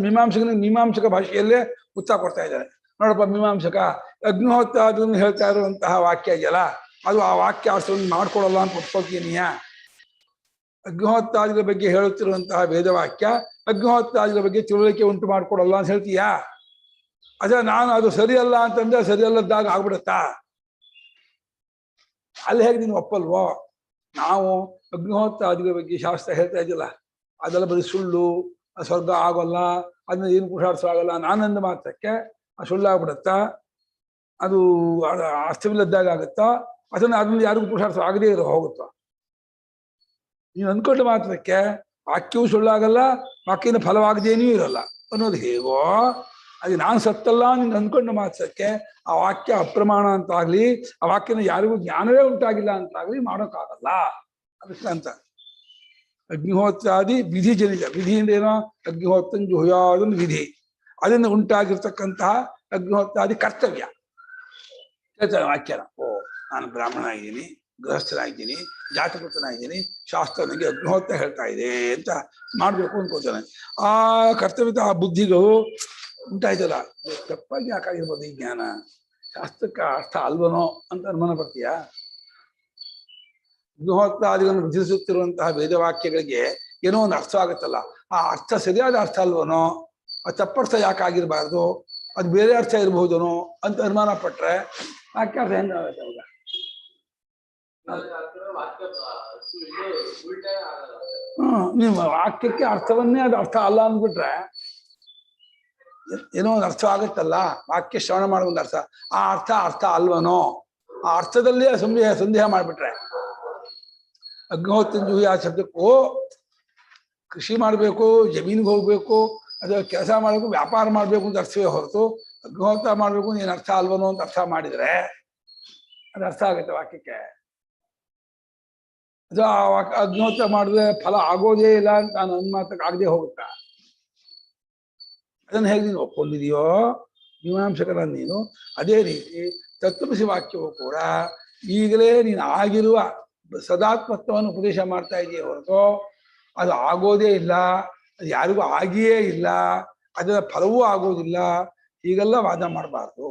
ಮೀಮಾಂಸಕ ಭಾಷೆಯಲ್ಲೇ ಉತ್ತರ ಕೊಡ್ತಾ ಇದ್ದಾರೆ. ನೋಡಪ್ಪ ಮೀಮಾಂಸಕ, ಅಗ್ನಿಹೋತ್ರಾದಿಗಳನ್ನು ಹೇಳ್ತಾ ಇರುವಂತಹ ವಾಕ್ಯ ಇದೆಯಲ್ಲ, ಅದು ಆ ವಾಕ್ಯ ಅರ್ಥವನ್ನು ಮಾಡ್ಕೊಡಲ್ಲ ಅಂತ ಒಪ್ಕೊಳ್ತೀನಿಯ. ಅಗ್ನಿಹೋತ್ರಾದಿಗಳ ಬಗ್ಗೆ ಹೇಳುತ್ತಿರುವಂತಹ ವೇದವಾಕ್ಯ ಅಗ್ನಿಹೋತ್ರಾದಿಗಳ ಬಗ್ಗೆ ತಿಳುವಳಿಕೆ ಉಂಟು ಮಾಡ್ಕೊಡಲ್ಲ ಅಂತ ಹೇಳ್ತೀಯಾ? ಅದೇ ನಾನು ಅದು ಸರಿಯಲ್ಲ ಅಂತಂದ್ರೆ ಸರಿಯಲ್ಲದಾಗ ಆಗ್ಬಿಡುತ್ತಾ? ಅಲ್ಲಿ ಹೇಗೆ ನೀನು ಒಪ್ಪಲ್ವೋ? ನಾವು ಅಗ್ನಿಹೋತ್ರಾದಿಗಳ ಬಗ್ಗೆ ಶಾಸ್ತ್ರ ಹೇಳ್ತಾ ಇದ್ದಿಲ್ಲ, ಅದೆಲ್ಲ ಬರೀ ಸುಳ್ಳು, ಸ್ವರ್ಗ ಆಗೋಲ್ಲ, ಅದನ್ನ ಏನು ಪುರುಷಾರ್ಥ ಆಗಲ್ಲ, ನಾನಂದ ಮಾತ್ರಕ್ಕೆ ಆ ಸುಳ್ಳಾಗ್ಬಿಡತ್ತಾ? ಅದು ಅರ್ಥವಿಲ್ಲದಾಗ ಆಗುತ್ತಾ? ಅದನ್ನ ಯಾರಿಗೂ ಪುರುಷಾರ್ಥ ಆಗದೇ ಇರೋ ಹೋಗುತ್ತಾ? ನೀನು ಅಂದ್ಕೊಂಡ ಮಾತ್ರಕ್ಕೆ ವಾಕ್ಯವೂ ಸುಳ್ಳಾಗಲ್ಲ, ವಾಕ್ಯನ ಫಲವಾಗದೇನೂ ಇರಲ್ಲ ಅನ್ನೋದು ಹೇಗೋ, ಅದು ನಾನು ಸತ್ತಲ್ಲ ನೀನು ಅಂದ್ಕೊಂಡ ಮಾತ್ರಕ್ಕೆ ಆ ವಾಕ್ಯ ಅಪ್ರಮಾಣ ಅಂತಾಗ್ಲಿ, ಆ ವಾಕ್ಯನ ಯಾರಿಗೂ ಜ್ಞಾನವೇ ಉಂಟಾಗಿಲ್ಲ ಅಂತಾಗ್ಲಿ ಮಾಡೋಕ್ಕಾಗಲ್ಲ. ಅದಕ್ಕೆ ಅಂತ ಅಗ್ನಿಹೋತ್ರಾದಿ ವಿಧಿ ಜನಿತ. ವಿಧಿ ಅಂದ್ರೇನೋ? ಅಗ್ನಿಹೋತ್ರ ಜುಹುಯಾದೊಂದು ವಿಧಿ, ಅದರಿಂದ ಉಂಟಾಗಿರ್ತಕ್ಕಂತಹ ಅಗ್ನಿಹೋತ್ರಾದಿ ಕರ್ತವ್ಯ. ಹೇಳ್ತಾರೆ ವಾಕ್ಯನ, ಓ ನಾನು ಬ್ರಾಹ್ಮಣ ಆಗಿದ್ದೀನಿ, ಗೃಹಸ್ಥನಾಗಿದ್ದೀನಿ, ಜಾತಕೃತನಾಗಿದ್ದೀನಿ, ಶಾಸ್ತ್ರ ನನಗೆ ಅಗ್ನಿಹೋತ್ರ ಹೇಳ್ತಾ ಇದೆ ಅಂತ ಮಾಡ್ಬೇಕು ಅನ್ಕೋತಾನೆ. ಆ ಕರ್ತವ್ಯದ ಆ ಬುದ್ಧಿಗಳು ಉಂಟಾಯ್ತಲ್ಲ, ತಪ್ಪಾಗಿ ಯಾಕಾಗಿರ್ಬೋದು ಈ ಜ್ಞಾನ? ಶಾಸ್ತ್ರಕ್ಕೆ ಅರ್ಥ ಅಲ್ವನೋ ಅಂತ ಅನುಮಾನ ಬರ್ತೀಯಾ? ಅಗ್ನಿಹೋತ್ರಾದಿಗಳನ್ನು ವಿಧಿಸುತ್ತಿರುವಂತಹ ವೇದವಾಕ್ಯಗಳಿಗೆ ಏನೋ ಒಂದು ಅರ್ಥ ಆಗುತ್ತಲ್ಲ, ಆ ಅರ್ಥ ಸರಿಯಾದ ಅರ್ಥ ಅಲ್ವನೋ? ಆ ತಪ್ಪರ್ಥ ಯಾಕಾಗಿರ್ಬಾರ್ದು? ಅದು ಬೇರೆ ಅರ್ಥ ಇರ್ಬಹುದನೋ ಅಂತ ಅನುಮಾನ ಪಟ್ರೆ ವಾಕ್ಯಾರ್ಥ ಹೆಂಗಾಗುತ್ತೆ ಅವಾಗ? ನೀವು ವಾಕ್ಯಕ್ಕೆ ಅರ್ಥವನ್ನೇ ಅದು ಅರ್ಥ ಅಲ್ಲ ಅಂದ್ಬಿಟ್ರೆ ಏನೋ ಒಂದು ಅರ್ಥ ಆಗುತ್ತಲ್ಲ, ವಾಕ್ಯ ಶ್ರವಣ ಮಾಡೋ ಒಂದು ಅರ್ಥ, ಆ ಅರ್ಥ ಅಲ್ವನೋ? ಆ ಅರ್ಥದಲ್ಲೇ ಸಂದೇಹ ಮಾಡ್ಬಿಟ್ರೆ ಅಗ್ನಿಹೋತ್ರ ಜುಹುಯಾ ಶಬ್ದಕ್ಕೂ ಕೃಷಿ ಮಾಡಬೇಕು, ಜಮೀನಿಗೆ ಹೋಗ್ಬೇಕು, ಅದು ಕೆಲಸ ಮಾಡಬೇಕು, ವ್ಯಾಪಾರ ಮಾಡಬೇಕು ಅಂತ ಅರ್ಥವೇ ಹೊರತು ಅಗ್ನಿಹೋತ್ರ ಮಾಡಬೇಕು ನೀನು ಅರ್ಥ ಅಲ್ವನೋ ಅಂತ ಅರ್ಥ ಮಾಡಿದ್ರೆ ಅದು ಅರ್ಥ ಆಗುತ್ತೆ ವಾಕ್ಯಕ್ಕೆ. ಅದು ಆ ಅಗ್ನಿಹೋತ್ರ ಮಾಡಿದ್ರೆ ಫಲ ಆಗೋದೇ ಇಲ್ಲ ಅಂತ ನಾನು ಅನ್ಮಾತಕ್ಕೆ ಆಗದೆ ಹೋಗುತ್ತಾ? ಅದನ್ನು ಹೇಗೆ ನೀನು ಒಪ್ಕೊಂಡಿದೆಯೋ ಮೀಮಾಂಸಕರ ನೀನು, ಅದೇ ರೀತಿ ತತ್ವಮಸಿ ವಾಕ್ಯವೂ ಕೂಡ ಈಗಲೇ ನೀನು ಆಗಿರುವ ಸದಾತ್ಮತ್ವವನ್ನು ಉಪದೇಶ ಮಾಡ್ತಾ ಇದೆಯೇ ಹೊರತು ಅದು ಆಗೋದೇ ಇಲ್ಲ, ಅದು ಯಾರಿಗೂ ಆಗಿಯೇ ಇಲ್ಲ, ಅದರ ಫಲವೂ ಆಗೋದಿಲ್ಲ, ಹೀಗೆಲ್ಲ ವಾದ ಮಾಡಬಾರ್ದು.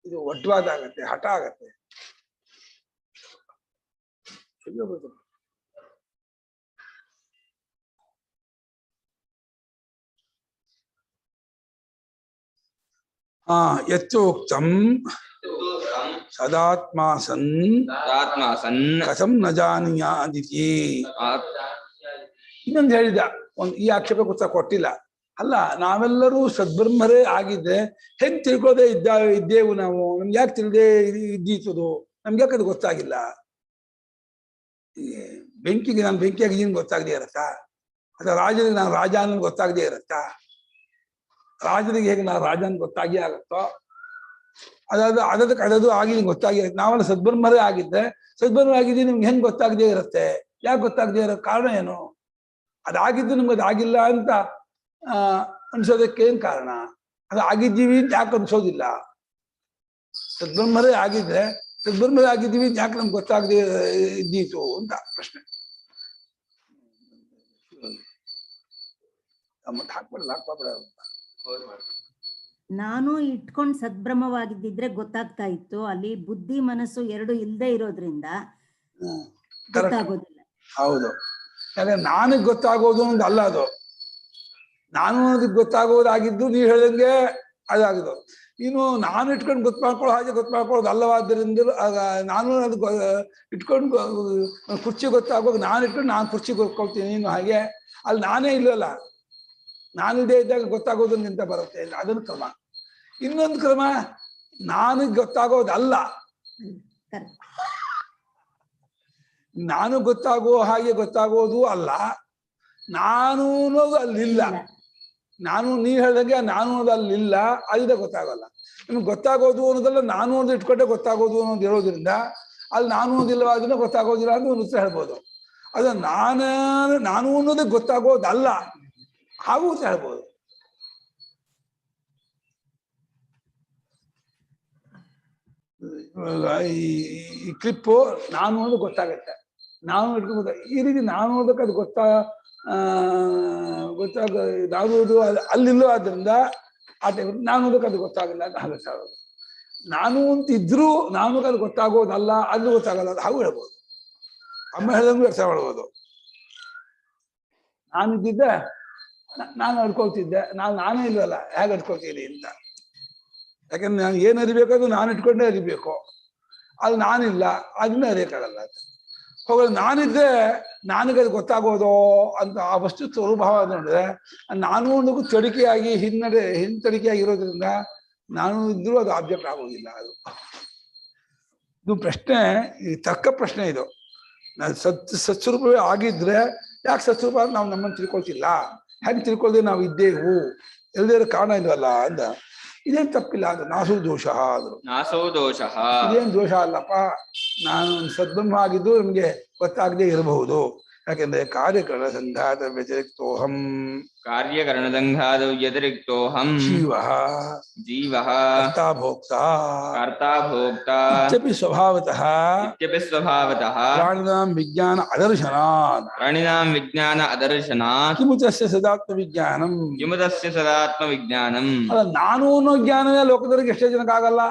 ಇದು ಒಡ್ವಾದ ಆಗತ್ತೆ, ಹಠ ಆಗತ್ತೆ. ಯತ್ಯೋಕ್ತಂ ಸದಾತ್ಮ ಸನ್ ಕಥಂ ನ ಜಾನೀಯಾದಿತಿ. ಇನ್ನೊಂದು ಹೇಳಿದ, ಈ ಆಕ್ಷೇಪ ಉತ್ತರ ಕೊಟ್ಟಿಲ್ಲ. ಅಲ್ಲ, ನಾವೆಲ್ಲರೂ ಸದ್ಬ್ರಹ್ಮರೇ ಆಗಿದ್ರೆ ಹೆಂಗ್ ತಿಳ್ಕೋದೇ ಇದ್ದೇವು ನಾವು? ನಮ್ಗೆ ಯಾಕೆ ತಿಳಿದೇ ಇದ್ದೀತದು? ನಮ್ಗೆ ಯಾಕೆ ಅದು ಗೊತ್ತಾಗಿಲ್ಲ? ಬೆಂಕಿಗೆ ನಾನು ಬೆಂಕಿ ಆಗಿದ್ದೀನಿ ಗೊತ್ತಾಗದೇ ಇರತ್ತಾ? ಅಥವಾ ರಾಜನಿಗೆ ನಾನು ರಾಜ ಅನ್ನೋದು ಗೊತ್ತಾಗದೇ ಇರತ್ತಾ? ರಾಜನಿಗೆ ಹೇಗೆ ನಾನು ರಾಜ ಅಂತ ಗೊತ್ತಾಗಿ ಆಗತ್ತೋ, ಅದದು ಆಗಿ ನಿಮ್ಗೆ ಗೊತ್ತಾಗಿ ನಾವೆಲ್ಲ ಸದ್ಬ್ರಹ್ಮರೇ ಆಗಿದ್ದೆ, ಸದ್ಬ್ರಹ್ಮ ಆಗಿದ್ದು ನಿಮ್ಗೆ ಹೆಂಗ್ ಗೊತ್ತಾಗದೇ ಇರುತ್ತೆ? ಯಾಕೆ ಗೊತ್ತಾಗದೇ ಇರೋ ಕಾರಣ ಏನು? ಅದಾಗಿದ್ದು ನಿಮ್ಗೆ ಅದಾಗಿಲ್ಲ ಅಂತ ಅನ್ಸೋದಕ್ಕೆ ಏನ್ ಕಾರಣ? ಅದು ಆಗಿದ್ದೀವಿ ಅಂತ ಯಾಕೆ ಅನ್ಸೋದಿಲ್ಲ? ಸದ್ಬ್ರಹ್ಮರೇ ಆಗಿದ್ರೆ ಸದ್ಬ್ರಹ್ಮರೇ ಆಗಿದ್ದೀವಿ ಅಂತ ಯಾಕೆ ನಮ್ಗೆ ಗೊತ್ತಾಗದೆ ಇದ್ದೀತು ಅಂತ ಪ್ರಶ್ನೆ. ನಾನು ಇಟ್ಕೊಂಡು ಸದ್ಬ್ರಹ್ಮವಾಗಿದ್ದಿದ್ರೆ ಗೊತ್ತಾಗ್ತಾ ಇತ್ತು. ಅಲ್ಲಿ ಬುದ್ಧಿ ಮನಸ್ಸು ಎರಡು ಇಲ್ಲದೆ ಇರೋದ್ರಿಂದ ಗೊತ್ತಾಗೋದಿಲ್ಲ. ಹೌದು, ಯಾಕಂದ್ರೆ ನನಗ್ ಗೊತ್ತಾಗೋದು ಒಂದು ಅಲ್ಲ, ಅದು ನಾನು ಅದಕ್ಕೆ ಗೊತ್ತಾಗೋದಾಗಿದ್ದು ನೀವು ಹೇಳಿದಂಗೆ ಅದಾಗಿದ್ದು. ಇನ್ನು ನಾನು ಇಟ್ಕೊಂಡು ಗೊತ್ತು ಮಾಡ್ಕೊಳ್ಳೋ ಹಾಗೆ ಗೊತ್ತು ಮಾಡ್ಕೊಳ್ಳೋದು ಅಲ್ಲವಾದ್ದರಿಂದ ನಾನು ಅದು ಇಟ್ಕೊಂಡು ಕುರ್ಚಿ ಗೊತ್ತಾಗೋದು ನಾನು ಇಟ್ಕೊಂಡು ನಾನು ಕುರ್ಚಿ ಗೊತ್ಕೊಳ್ತೀನಿ. ಇನ್ನು ಹಾಗೆ ಅಲ್ಲಿ ನಾನೇ ಇಲ್ಲಲ್ಲ, ನಾನಿದೆ ಇದ್ದಾಗ ಗೊತ್ತಾಗೋದಕ್ಕಿಂತ ಬರುತ್ತೆ ಇಲ್ಲ, ಅದೊಂದು ಕ್ರಮ. ಇನ್ನೊಂದು ಕ್ರಮ ನಾನು ಗೊತ್ತಾಗೋದಲ್ಲ, ನಾನು ಗೊತ್ತಾಗೋ ಹಾಗೆ ಗೊತ್ತಾಗೋದು ಅಲ್ಲ, ನಾನು ಅನ್ನೋದು ಅಲ್ಲಿಲ್ಲ. ನಾನು ನೀವು ಹೇಳ್ದಂಗೆ ನಾನು ಅನ್ನೋದು ಅಲ್ಲಿಲ್ಲ, ಅಲ್ಲಿದೆ ಗೊತ್ತಾಗಲ್ಲ. ನಿಮ್ಗೆ ಗೊತ್ತಾಗೋದು ಅನ್ನೋದಲ್ಲ, ನಾನು ಅನ್ನೋದು ಇಟ್ಕೊಂಡೆ ಗೊತ್ತಾಗೋದು ಅನ್ನೋದು ಇರೋದ್ರಿಂದ ಅಲ್ಲಿ ನಾನು ಅನ್ನೋದಿಲ್ಲ, ಅದನ್ನ ಗೊತ್ತಾಗೋದಿಲ್ಲ ಅಂತ ಒಂದು ಉತ್ತರ ಹೇಳ್ಬೋದು. ಅದು ನಾನು ಅನ್ನೋದೇ ಗೊತ್ತಾಗೋದಲ್ಲ ಹಾಗೂ ಉತ್ತರ ಹೇಳ್ಬೋದು. ಈ ಕ್ಲಿಪ್ಪು ನಾನು ಅನ್ನೋದು ಗೊತ್ತಾಗತ್ತೆ, ನಾನು ಇಟ್ಕೊಂಡು ಈ ರೀತಿ ನಾನು ಅನ್ನೋದಕ್ಕೆ ಅದು ಗೊತ್ತಾಗೋದು ಅಲ್ಲಿಲ್ಲೋ, ಆದ್ರಿಂದ ಆ ಟೈಮ್ ನಾನು ಅನ್ನೋದಕ್ಕೆ ಅದು ಗೊತ್ತಾಗಲ್ಲ ಅಂತ ಆಗುತ್ತೆ. ನಾನು ಅಂತ ಇದ್ರೂ ನಾನು ಅದು ಗೊತ್ತಾಗೋದಲ್ಲ, ಅದು ಗೊತ್ತಾಗಲ್ಲ ಅದು ಹಾಗೂ ಹೇಳ್ಬೋದು. ಅಮ್ಮ ಹೇಳ್ದಂಗೂ ವ್ಯಕ್ತ ಮಾಡ್ಬೋದು. ನಾನಿದ್ದಿದ್ದೆ ನಾನು ಅಡ್ಕೊಳ್ತಿದ್ದೆ, ನಾನೇ ಇಲ್ವಲ್ಲ ಹೇಗೆ ಅಡ್ಕೊಳ್ತೀನಿ ಅಂತ. ಯಾಕಂದ್ರೆ ನಾನು ಏನು ಅರಿಬೇಕಾದ್ರೂ ನಾನು ಇಟ್ಕೊಂಡೇ ಅರಿಬೇಕು, ಅದು ನಾನಿಲ್ಲ, ಅದನ್ನ ಅರಿಯಕ್ಕಾಗಲ್ಲ ಅಂತ ಹೋಗೋದು. ನಾನಿದ್ರೆ ನನಗೆ ಅದು ಗೊತ್ತಾಗೋದು ಅಂತ ಆ ವಸ್ತು ಸ್ವರೂಭಾವ ನೋಡಿದ್ರೆ ನಾನು ಒಂದಕ್ಕೂ ತಡಿಕೆಯಾಗಿ ಹಿಂತಡಿಕೆಯಾಗಿರೋದ್ರಿಂದ ನಾನು ಇದ್ರೂ ಅದು ಆಬ್ಜೆಕ್ಟ್ ಆಗೋದಿಲ್ಲ. ಇದು ಪ್ರಶ್ನೆ, ಈ ತರ್ಕ ಪ್ರಶ್ನೆ ಇದು. ನಾನು ಸತ್ಸ್ವರೂಪವೇ ಆಗಿದ್ರೆ ಯಾಕೆ ಸತ್ಸ್ವರೂಪ ನಾವು ನಮ್ಮನ್ನು ತಿಳ್ಕೊಳ್ತಿಲ್ಲ, ಹೇಗೆ ತಿಳ್ಕೊಳ್ದೆ ನಾವು ಇದ್ದೇವು, ಎಲ್ಲದರ ಕಾರಣ ಇಲ್ವಲ್ಲ ಅಂತ. ಇದೇನು ತಪ್ಪಿಲ್ಲ ಅದು, ನಾಸೋ ದೋಷ ಆದ್ರು. ನಾಸೋ ದೋಷ, ಇದೇನು ದೋಷ ಅಲ್ಲಪ್ಪ, ನಾನು ಸದ್ಬ್ರಹ್ಮ ಆಗಿದ್ದು ನಮ್ಗೆ ಗೊತ್ತಾಗದೆ ಇರಬಹುದು. ಯಾಕೆಂದ್ರೆ ಕಾರ್ಯಕರಣ ಸಂಘಾತ ವ್ಯತಿರಿಕ್ತೋಹಂ, ಕಾರ್ಯಕರಣದಂಘಾದ ವ್ಯತಿರಿಕ್ತೋಹಂ ಜೀವಃ ಕರ್ತಾ ಭೋಕ್ತಾ ಇತ್ಯಪಿ ಸ್ವಭಾವತಃ ಪ್ರಾಣಿನಾಂ ವಿಜ್ಞಾನ ಅದರ್ಶನಾತ್ ಕಿಮು ತಸ್ಯ ಸದಾತ್ಮ ವಿಜ್ಞಾನಂ. ಅಲ್ಲ, ನಾನು ಅನ್ನೋ ಜ್ಞಾನವೇ ಲೋಕದವರಿಗೆ ಎಷ್ಟೇ ಜನಕ್ಕಾಗಲ್ಲ.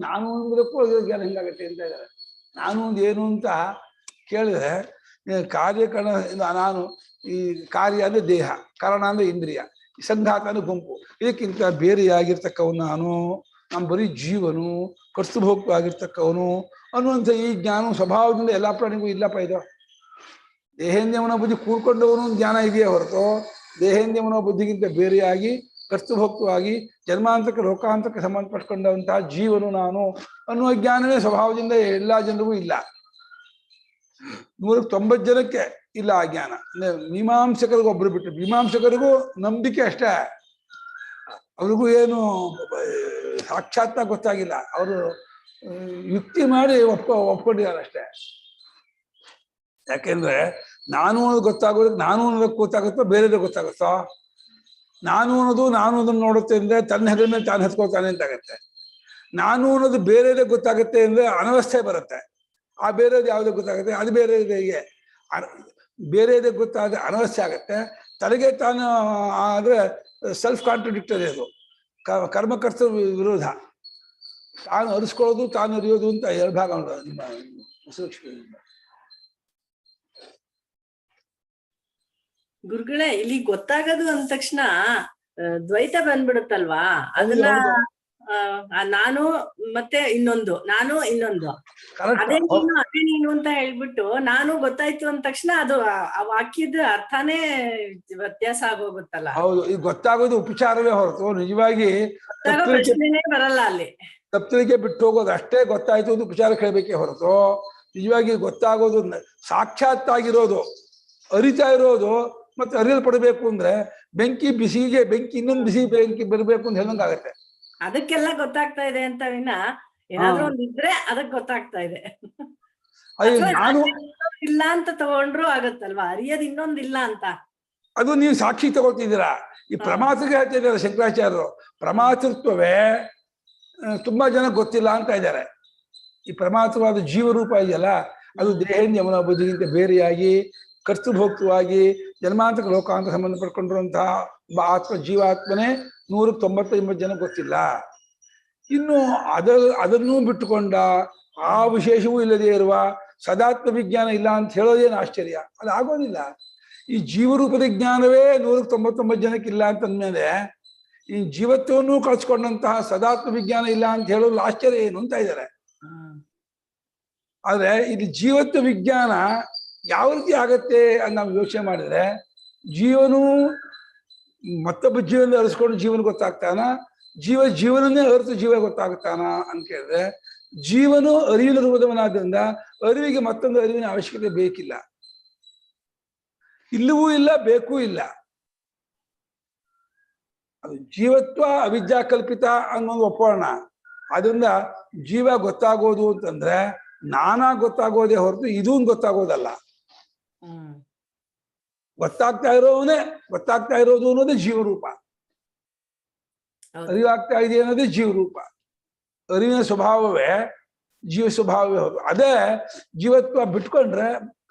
ನಾನು ಅನ್ನೋದಕ್ಕೂ ಜ್ಞಾನ ಹೆಂಗಾಗತ್ತೆ ಅಂತ ಇದ್ದಾರೆ. ನಾನು ಒಂದು ಏನು ಅಂತ ಕೇಳಿದ್ರೆ ಕಾರ್ಯಕರಣ, ನಾನು ಈ ಕಾರ್ಯ ಅಂದ್ರೆ ದೇಹ, ಕರಣ ಅಂದ್ರೆ ಇಂದ್ರಿಯ, ಸಂಘಾತ ಅಂದ್ರೆ ಗುಂಪು, ಇದಕ್ಕಿಂತ ಬೇರೆಯಾಗಿರ್ತಕ್ಕವನು ನಾನು ಬರೀ ಜೀವನು, ಕರ್ತೃಭೋಕ್ತವಾಗಿರ್ತಕ್ಕವನು ಅನ್ನುವಂಥ ಈ ಜ್ಞಾನ ಸ್ವಭಾವದಿಂದ ಎಲ್ಲ ಪ್ರಾಣಿಗೂ ಇಲ್ಲಪ್ಪ. ಇದು ದೇಹೇಂದ್ರಿಯ ಮನೋಬುದ್ಧಿ ಕೂಡ್ಕೊಂಡವನು ಜ್ಞಾನ ಇದೆಯೇ ಹೊರತು, ದೇಹೇಂದ್ರಿಯ ಮನೋಬುದ್ಧಿಗಿಂತ ಬೇರೆಯಾಗಿ ಕರ್ತೃಭೋಕ್ತವಾಗಿ ಜನ್ಮಾಂತರಕ್ಕೆ ಲೋಕಾಂತರಕ್ಕೆ ಸಂಬಂಧಪಟ್ಕೊಂಡಂತಹ ಜೀವನು ನಾನು ಅನ್ನುವ ಜ್ಞಾನವೇ ಸ್ವಭಾವದಿಂದ ಎಲ್ಲ ಜನರಿಗೂ ಇಲ್ಲ. 190 ಜನಕ್ಕೆ ಇಲ್ಲ ಆ ಜ್ಞಾನ. ಮೀಮಾಂಸಕರಿಗೂ ಒಬ್ರು ಬಿಟ್ಟು, ಮೀಮಾಂಸಕರಿಗೂ ನಂಬಿಕೆ ಅಷ್ಟೇ, ಅವ್ರಿಗೂ ಏನು ಸಾಕ್ಷಾತ್ ಗೊತ್ತಾಗಿಲ್ಲ, ಅವರು ಯುಕ್ತಿ ಮಾಡಿ ಒಪ್ಕೊಂಡಿದ್ದಾರೆ ಅಷ್ಟೇ. ಯಾಕೆಂದ್ರೆ ನಾನು ಅನ್ನೋದು ಗೊತ್ತಾಗೋದಕ್ಕೆ ನಾನು ಅನ್ನೋದಕ್ಕೆ ಗೊತ್ತಾಗುತ್ತೋ ಬೇರೆದೇ ಗೊತ್ತಾಗುತ್ತೋ. ನಾನು ಅದನ್ನು ನೋಡುತ್ತೆ ಅಂದ್ರೆ ತನ್ನ ಹೆಗಲ ಮೇಲೆ ತಾನು ಹತ್ಕೊಳ್ತಾನೆ ಅಂತಾಗತ್ತೆ. ನಾನು ಅನ್ನೋದು ಬೇರೆದೇ ಗೊತ್ತಾಗುತ್ತೆ ಅಂದ್ರೆ ಅನವಸ್ಥೆ ಬರುತ್ತೆ. ಆ ಬೇರೆದು ಯಾವುದೇ ಗೊತ್ತಾಗುತ್ತೆ, ಅದು ಬೇರೆದಿಗೆ ಬೇರೆದೇ ಗೊತ್ತಾದ್ರೆ ಅನವಸ್ಥೆ ಆಗತ್ತೆ. ತನಗೆ ತಾನು ಆದ್ರೆ ಸೆಲ್ಫ್ ಕಾಂಟ್ರಡಿಕ್ಟರಿ, ಅದು ಕರ್ಮಕರ್ತ ವಿರೋಧ. ತಾನು ಅರಿಸ್ಕೊಳ್ಳೋದು ತಾನು ಅರಿಯೋದು ಅಂತ 2 ಭಾಗ ಉಂಟು ನಿಮ್ಮ ಸುರಕ್ಷಿತ. ಗುರುಗಳೇ, ಇಲ್ಲಿ ಗೊತ್ತಾಗದು ಅಂದ ತಕ್ಷಣ ದ್ವೈತ ಬಂದ್ಬಿಡುತ್ತಲ್ವಾ? ಅದನ್ನ ನಾನು ಮತ್ತೆ ಇನ್ನೊಂದು, ನಾನು ಇನ್ನೊಂದು, ಅದೇ ನೀನು ಅಂತ ಹೇಳ್ಬಿಟ್ಟು ನಾನು ಗೊತ್ತಾಯ್ತು ಅಂದ ತಕ್ಷಣ ಅದು ಆ ವಾಕ್ಯದ ಅರ್ಥನೇ ವ್ಯತ್ಯಾಸ ಆಗೋಗುತ್ತಲ್ಲ. ಹೌದು, ಇದು ಗೊತ್ತಾಗೋದು ಉಪಚಾರವೇ ಹೊರತು ನಿಜವಾಗಿ ಪ್ರಶ್ನೆನೇ ಬರಲ್ಲ ಅಲ್ಲಿ. ತಪ್ಪಲಿಗೆ ಬಿಟ್ಟು ಹೋಗೋದು ಅಷ್ಟೇ ಗೊತ್ತಾಯ್ತು ಅಂತ ಉಪಚಾರ ಕೇಳಬೇಕೇ ಹೊರತು ನಿಜವಾಗಿ ಗೊತ್ತಾಗೋದು ಸಾಕ್ಷಾತ್ತಾಗಿರೋದು, ಅರಿತಾ ಇರೋದು ಮತ್ತೆ ಅರಿಯಲ್ಪಡಬೇಕು ಅಂದ್ರೆ ಬೆಂಕಿ ಬಿಸಿಗೆ ಬೆಂಕಿ ಇನ್ನೊಂದು ಬಿಸಿ ಬೆಂಕಿ ಬರಬೇಕು ಅಂತ ಹೇಳಂಗಾಗತ್ತೆ. ಅದಕ್ಕೆಲ್ಲ ಗೊತ್ತಾಗ್ತಾ ಇದೆ ಅಂತ ವಿನ ಏನಾದ್ರೂ ಒಂದ್ ಇದ್ರೆ ಅದಕ್ಕೆ ಗೊತ್ತಾಗ್ತಾ ಇದೆ. ನಾನು ಇಲ್ಲ ಅಂತ ತಗೊಂಡ್ರು ಆಗತ್ತಲ್ವಾ, ಅರಿಯೋದು ಇನ್ನೊಂದಿಲ್ಲ ಅಂತ. ಅದು ನೀವು ಸಾಕ್ಷಿ ತಗೊಳ್ತಿದ್ದೀರಾ. ಈ ಪ್ರಮಾತೃಗೆ ಹೇಳ್ತಿದ್ದಾರೆ ಶಂಕರಾಚಾರ್ಯರು, ಪ್ರಮಾತೃತ್ವವೇ ತುಂಬಾ ಜನ ಗೊತ್ತಿಲ್ಲ ಅಂತ ಇದ್ದಾರೆ. ಈ ಪ್ರಮಾತೃವಾದ ಜೀವರೂಪ ಇದೆಯಲ್ಲ, ಅದು ದೇಹೇಂದ್ರಿಯ ಮನೋಬುದ್ಧಿಗಿಂತ ಬೇರೆಯಾಗಿ ಕರ್ತೃಭೋಕ್ತವಾಗಿ ಜನ್ಮಾಂತಕ ಲೋಕಾಂತ ಸಂಬಂಧ ಪಡ್ಕೊಂಡಿರುವಂತಹ ಆತ್ಮ ಜೀವಾತ್ಮನೇ 199 ಜನ ಗೊತ್ತಿಲ್ಲ. ಇನ್ನು ಅದನ್ನೂ ಬಿಟ್ಟುಕೊಂಡ ಆ ವಿಶೇಷವೂ ಇಲ್ಲದೆ ಇರುವ ಸದಾತ್ಮ ವಿಜ್ಞಾನ ಇಲ್ಲ ಅಂತ ಹೇಳೋದೇನು ಆಶ್ಚರ್ಯ? ಅದಾಗೋದಿಲ್ಲ. ಈ ಜೀವರೂಪದ ಜ್ಞಾನವೇ 199 ಜನಕ್ಕಿಲ್ಲ ಅಂತಂದ್ಮೇಲೆ ಈ ಜೀವತ್ವವನ್ನು ಕಳ್ಸ್ಕೊಂಡಂತಹ ಸದಾತ್ಮ ವಿಜ್ಞಾನ ಇಲ್ಲ ಅಂತ ಹೇಳೋದು ಆಶ್ಚರ್ಯ ಏನು ಅಂತ ಇದ್ದಾರೆ. ಆದ್ರೆ ಇದು ಜೀವತ್ವ ವಿಜ್ಞಾನ ಯಾವ ರೀತಿ ಆಗತ್ತೆ ಅಂತ ನಾವು ಯೋಚನೆ ಮಾಡಿದ್ರೆ, ಜೀವನು ಮತ್ತೊಬ್ಬ ಜೀವನ ಅರಿಸ್ಕೊಂಡು ಜೀವನ ಗೊತ್ತಾಗ್ತಾನ, ಜೀವನನ್ನೇ ಅರಿತು ಜೀವ ಗೊತ್ತಾಗ್ತಾನ ಅಂತ ಕೇಳಿದ್ರೆ, ಜೀವನು ಅರಿವಿನ ರೂಪದವನಾದ್ರಿಂದ ಅರಿವಿಗೆ ಮತ್ತೊಂದು ಅರಿವಿನ ಅವಶ್ಯಕತೆ ಬೇಕಿಲ್ಲ, ಇಲ್ಲವೂ ಇಲ್ಲ, ಬೇಕೂ ಇಲ್ಲ. ಅದು ಜೀವತ್ವ ಅವಿದ್ಯಾ ಕಲ್ಪಿತ ಅನ್ನೋದು ಒಪ್ಪೋಣ. ಅದರಿಂದ ಜೀವ ಗೊತ್ತಾಗೋದು ಅಂತಂದ್ರೆ ನಾನಾ ಗೊತ್ತಾಗೋದೇ ಹೊರತು ಇದೂ ಗೊತ್ತಾಗೋದಲ್ಲ. ಗೊತ್ತಾಗ್ತಾ ಇರೋದು ಅನ್ನೋದೇ ಜೀವರೂಪ, ಅರಿವಾಗ್ತಾ ಇದೆ ಅನ್ನೋದೇ ಜೀವರೂಪ. ಅರಿವಿನ ಸ್ವಭಾವವೇ ಜೀವ ಸ್ವಭಾವವೇ ಹೊರತು ಅದೇ ಜೀವತ್ವ ಬಿಟ್ಕೊಂಡ್ರೆ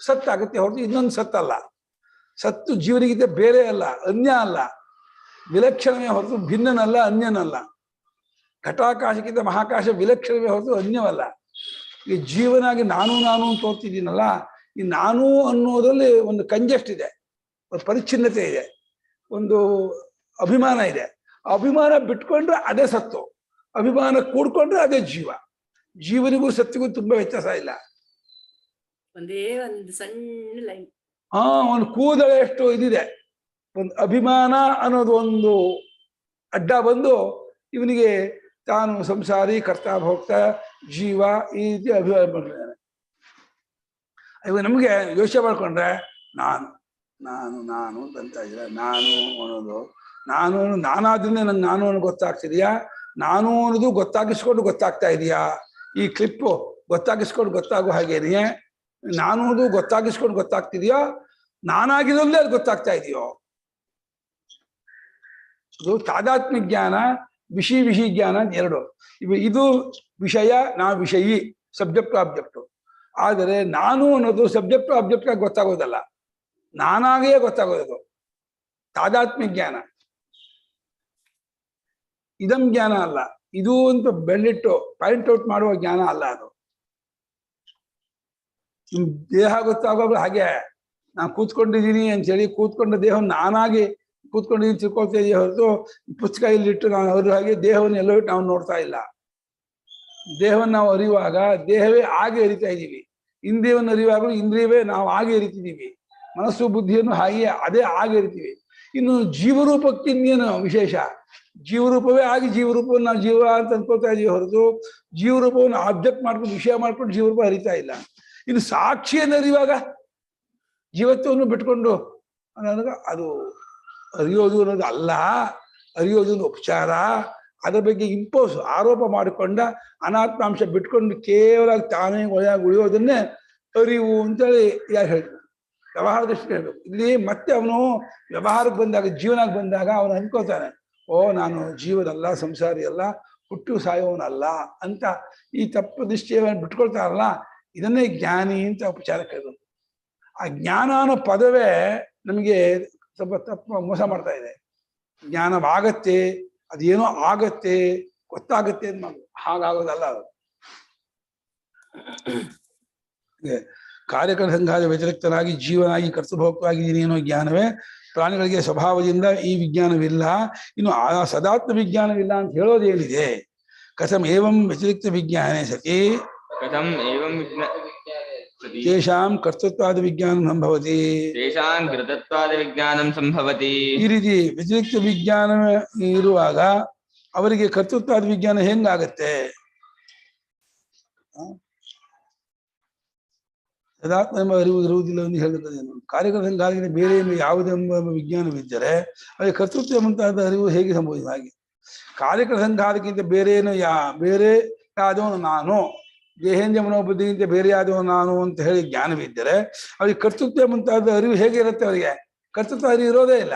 ಸತ್ತಾಗತ್ತೆ ಹೊರತು ಇನ್ನೊಂದು ಸತ್ತಲ್ಲ. ಸತ್ತು ಜೀವನಿಗಿಂತ ಬೇರೆ ಅಲ್ಲ, ಅನ್ಯ ಅಲ್ಲ, ವಿಲಕ್ಷಣವೇ ಹೊರತು ಭಿನ್ನನಲ್ಲ, ಅನ್ಯನಲ್ಲ. ಘಟಾಕಾಶಕ್ಕಿಂತ ಮಹಾಕಾಶ ವಿಲಕ್ಷಣವೇ ಹೊರತು ಅನ್ಯವಲ್ಲ. ಈ ಜೀವನಾಗಿ ನಾನು ಅಂತ ತೋರ್ತಿದ್ದೀನಲ್ಲ, ಈ ನಾನು ಅನ್ನೋದ್ರಲ್ಲಿ ಒಂದು ಕಂಜೆಸ್ಟ್ ಇದೆ, ಒಂದು ಪರಿಚ್ಛಿನ್ನತೆ ಇದೆ, ಒಂದು ಅಭಿಮಾನ ಇದೆ. ಅಭಿಮಾನ ಬಿಟ್ಕೊಂಡ್ರೆ ಅದೇ ಸತ್ತು, ಅಭಿಮಾನ ಕೂಡ್ಕೊಂಡ್ರೆ ಅದೇ ಜೀವ. ಜೀವನಿಗೂ ಸತ್ತಿಗೂ ತುಂಬಾ ವ್ಯತ್ಯಾಸ ಇಲ್ಲ. ಒಂದೇ ಒಂದು ಸಣ್ಣ ಲೈನ್. ಒಂದು ಕೂದಲ ಎಷ್ಟು ಇದಿದೆ, ಒಂದು ಅಭಿಮಾನ ಅನ್ನೋದು ಒಂದು ಅಡ್ಡ ಬಂದು ಇವನಿಗೆ ತಾನು ಸಂಸಾರಿ, ಕರ್ತ, ಭೋಕ್ತ, ಜೀವ ಈ ರೀತಿ ಅಭಿಮಾನ ಮಾಡ್ಕೊಂಡಿದ್ದಾನೆ. ಇವಾಗ ನಮಗೆ ಯೋಚನೆ ಮಾಡ್ಕೊಂಡ್ರೆ ನಾನು ಅಂತ ಇದ್ರೆ, ನಾನು ಅನ್ನೋದು ನಾನಾದ್ರಿಂದ ನಂಗೆ ನಾನು ಅನ್ನೋದು ಗೊತ್ತಾಗ್ತಿದೆಯಾ, ನಾನು ಅನ್ನೋದು ಗೊತ್ತಾಗಿಸ್ಕೊಂಡು ಗೊತ್ತಾಗ್ತಾ ಇದೆಯಾ? ಈ ಕ್ಲಿಪ್ಪು ಗೊತ್ತಾಗಿಸ್ಕೊಂಡು ಗೊತ್ತಾಗೋ ಹಾಗೇನೆಯೇ ನಾನು ಅನ್ನೋದು ಗೊತ್ತಾಗಿಸ್ಕೊಂಡು ಗೊತ್ತಾಗ್ತಿದೆಯೋ, ನಾನಾಗಿರೋದೇ ಅದು ಗೊತ್ತಾಗ್ತಾ ಇದೆಯೋ? ಅದು ತಾದಾತ್ಮ್ಯ ಜ್ಞಾನ, ವಿಷಿ ಜ್ಞಾನ ಅಂತ ಎರಡು. ಇದು ವಿಷಯ, ನಾ ವಿಷಯಿ, ಸಬ್ಜೆಕ್ಟ್ ಆಬ್ಜೆಕ್ಟು. ಆದರೆ ನಾನು ಅನ್ನೋದು ಸಬ್ಜೆಕ್ಟ್ ಆಬ್ಜೆಕ್ಟ್ ಆಗಿ ಗೊತ್ತಾಗೋದಲ್ಲ, ನಾನಾಗೇ ಗೊತ್ತಾಗೋದು ತಾದಾತ್ಮ್ಯ ಜ್ಞಾನ. ಇದಂ ಜ್ಞಾನ ಅಲ್ಲ, ಇದು ಅಂತ ಬೆಳ್ಳಿಟ್ಟು ಪಾಯಿಂಟ್ ಔಟ್ ಮಾಡುವ ಜ್ಞಾನ ಅಲ್ಲ. ಅದು ದೇಹ ಗೊತ್ತಾಗೋದು ಹಾಗೆ, ನಾನು ಕೂತ್ಕೊಂಡಿದ್ದೀನಿ ಅಂತೇಳಿ ಕೂತ್ಕೊಂಡ ದೇಹವನ್ನು ನಾನಾಗಿ ಕೂತ್ಕೊಂಡಿದ್ದೀನಿ ತಿಳ್ಕೊಳ್ತಾ ಇದೆಯೇ ಹೊರತು ಪುಸ್ತಕ ಇಲ್ಲಿಟ್ಟು ನಾನು ಅರಿವ ಹಾಗೆ ದೇಹವನ್ನು ಎಲ್ಲೋ ಇಟ್ಟು ನಾವು ನೋಡ್ತಾ ಇಲ್ಲ. ದೇಹವನ್ನು ನಾವು ಅರಿಯುವಾಗ ದೇಹವೇ ಹಾಗೆ ಅರಿತಾ ಇದ್ದೀವಿ, ಇಂದ್ರಿಯವನ್ನು ಅರಿಯುವಾಗಲೂ ಇಂದ್ರಿಯವೇ ನಾವು ಹಾಗೆ ಅರಿತಿದ್ದೀವಿ, ಮನಸ್ಸು ಬುದ್ಧಿಯನ್ನು ಹಾಗೆ ಅದೇ ಹಾಗೆ ಅರಿತೀವಿ. ಇನ್ನು ಜೀವರೂಪಕ್ಕೆ ಇನ್ನೇನು ವಿಶೇಷ? ಜೀವರೂಪವೇ ಆಗಿ ಜೀವರೂಪವನ್ನು ನಾವು ಜೀವ ಅಂತ ಅನ್ಕೊಳ್ತಾ ಇದೀವಿ ಹೊರತು ಜೀವರೂಪವನ್ನು ಆಬ್ಜೆಕ್ಟ್ ಮಾಡ್ಕೊಂಡು ವಿಷಯ ಮಾಡ್ಕೊಂಡು ಜೀವರೂಪ ಅರಿತಾ ಇಲ್ಲ. ಇನ್ನು ಸಾಕ್ಷಿಯನ್ನು ಅರಿಯುವಾಗ ಜೀವತ್ವವನ್ನು ಬಿಟ್ಕೊಂಡು ಅನ್ನೋದಾಗ ಅದು ಅರಿಯೋದು ಅನ್ನೋದು ಅಲ್ಲ, ಅರಿಯೋದು ಒಂದು ಉಪಚಾರ. ಅದರ ಬಗ್ಗೆ ಇಂಪೋಸ್ ಆರೋಪ ಮಾಡಿಕೊಂಡ ಅನಾತ್ಮಾಂಶ ಬಿಟ್ಕೊಂಡು ಕೇವಲ ತಾನೇ ಉಳಿಯೋದನ್ನೇ ಅರಿವು ಅಂತೇಳಿ ಯಾರು ಹೇಳ್ತಾರೆ? ವ್ಯವಹಾರ ದೃಷ್ಟಿ ಹೇಳ್ಬೇಕು. ಇಲ್ಲಿ ಮತ್ತೆ ಅವನು ವ್ಯವಹಾರಕ್ಕೆ ಬಂದಾಗ, ಜೀವನಕ್ಕೆ ಬಂದಾಗ ಅವನು ಅನ್ಕೋತಾನೆ, ನಾನು ಜೀವನಲ್ಲ, ಸಂಸಾರಿ ಅಲ್ಲ, ಹುಟ್ಟು ಸಾಯೋವನಲ್ಲ ಅಂತ. ಈ ತಪ್ಪು ದೃಷ್ಟಿಯನ್ನು ಬಿಟ್ಕೊಳ್ತಾರಲ್ಲ, ಇದನ್ನೇ ಜ್ಞಾನಿ ಅಂತ ಉಪಚಾರ ಕೇಳೋದು. ಆ ಜ್ಞಾನ ಅನ್ನೋ ಪದವೇ ನಮಗೆ ಸ್ವಲ್ಪ ತಪ್ಪು ಮೋಸ ಮಾಡ್ತಾ ಇದೆ. ಜ್ಞಾನವಾಗತ್ತೆ, ಅದೇನೋ ಆಗತ್ತೆ, ಗೊತ್ತಾಗತ್ತೆ ಅಂತ ನಾವು ಹಾಗಾಗೋದಲ್ಲ. ಅದು ಕಾರ್ಯಕರ ಸಂಘಾದ ವ್ಯತಿರಿಕ್ತನಾಗಿ ಜೀವನಾಗಿ ಕರ್ತೃಭೋಕ್ತವಾಗಿದ್ದೀನಿ ಅನ್ನೋ ಜ್ಞಾನವೇ. ಪ್ರಾಣಿಗಳಿಗೆ ಸ್ವಭಾವದಿಂದ ಈ ವಿಜ್ಞಾನವಿಲ್ಲ. ಇನ್ನು ಆ ಸದಾತ್ಮ ವಿಜ್ಞಾನವಿಲ್ಲ ಅಂತ ಹೇಳೋದೇನಿದೆ? ಕಥಂ ಏವಂ ವ್ಯತಿರಿಕ್ತ ವಿಜ್ಞಾನೇ ಸತಿ ಕಥಂ ಏವಂ ತೇಷಾಂ ಕರ್ತೃತ್ವಾದ ವಿಜ್ಞಾನ ಸಂಭವತಿ. ತೇಷಾಂ ಕರ್ತೃತ್ವಾದ ವಿಜ್ಞಾನಂ ಸಂಭವತಿ. ಈ ರೀತಿ ವ್ಯತಿರಿಕ್ತ ವಿಜ್ಞಾನ ಇರುವಾಗ ಅವರಿಗೆ ಕರ್ತೃತ್ವಾದ ವಿಜ್ಞಾನ ಹೆಂಗಾಗತ್ತೆ? ಸದಾತ್ಮ ಎಂಬ ಅರಿವು ಇರುವುದಿಲ್ಲ ಎಂದು ಹೇಳುತ್ತದೇನು? ಕಾರ್ಯಕರ ಸಂಘಾದಿಗೆ ಬೇರೆ ಯಾವುದೆಂಬ ವಿಜ್ಞಾನವಿದ್ದರೆ ಅವರಿಗೆ ಕರ್ತೃತ್ವ ಮುಂತಾದ ಅರಿವು ಹೇಗೆ ಸಂಭವಿಸಿದ ಹಾಗೆ ಕಾರ್ಯಕರ ಸಂಘಾದಕ್ಕಿಂತ ಬೇರೇನು ಬೇರೆ ಆದವನು ನಾನು, ದೇಹೇಂದ್ರಿಯ ಮನೋಬುದ್ಧಿಗಿಂತ ಬೇರೆ ಆದವನು ನಾನು ಅಂತ ಹೇಳಿ ಜ್ಞಾನವಿದ್ದರೆ ಅವರಿಗೆ ಕರ್ತೃತ್ವ ಮುಂತಾದ ಅರಿವು ಹೇಗೆ ಇರುತ್ತೆ? ಅವರಿಗೆ ಕರ್ತೃತ್ವ ಅರಿವು ಇರೋದೇ ಇಲ್ಲ.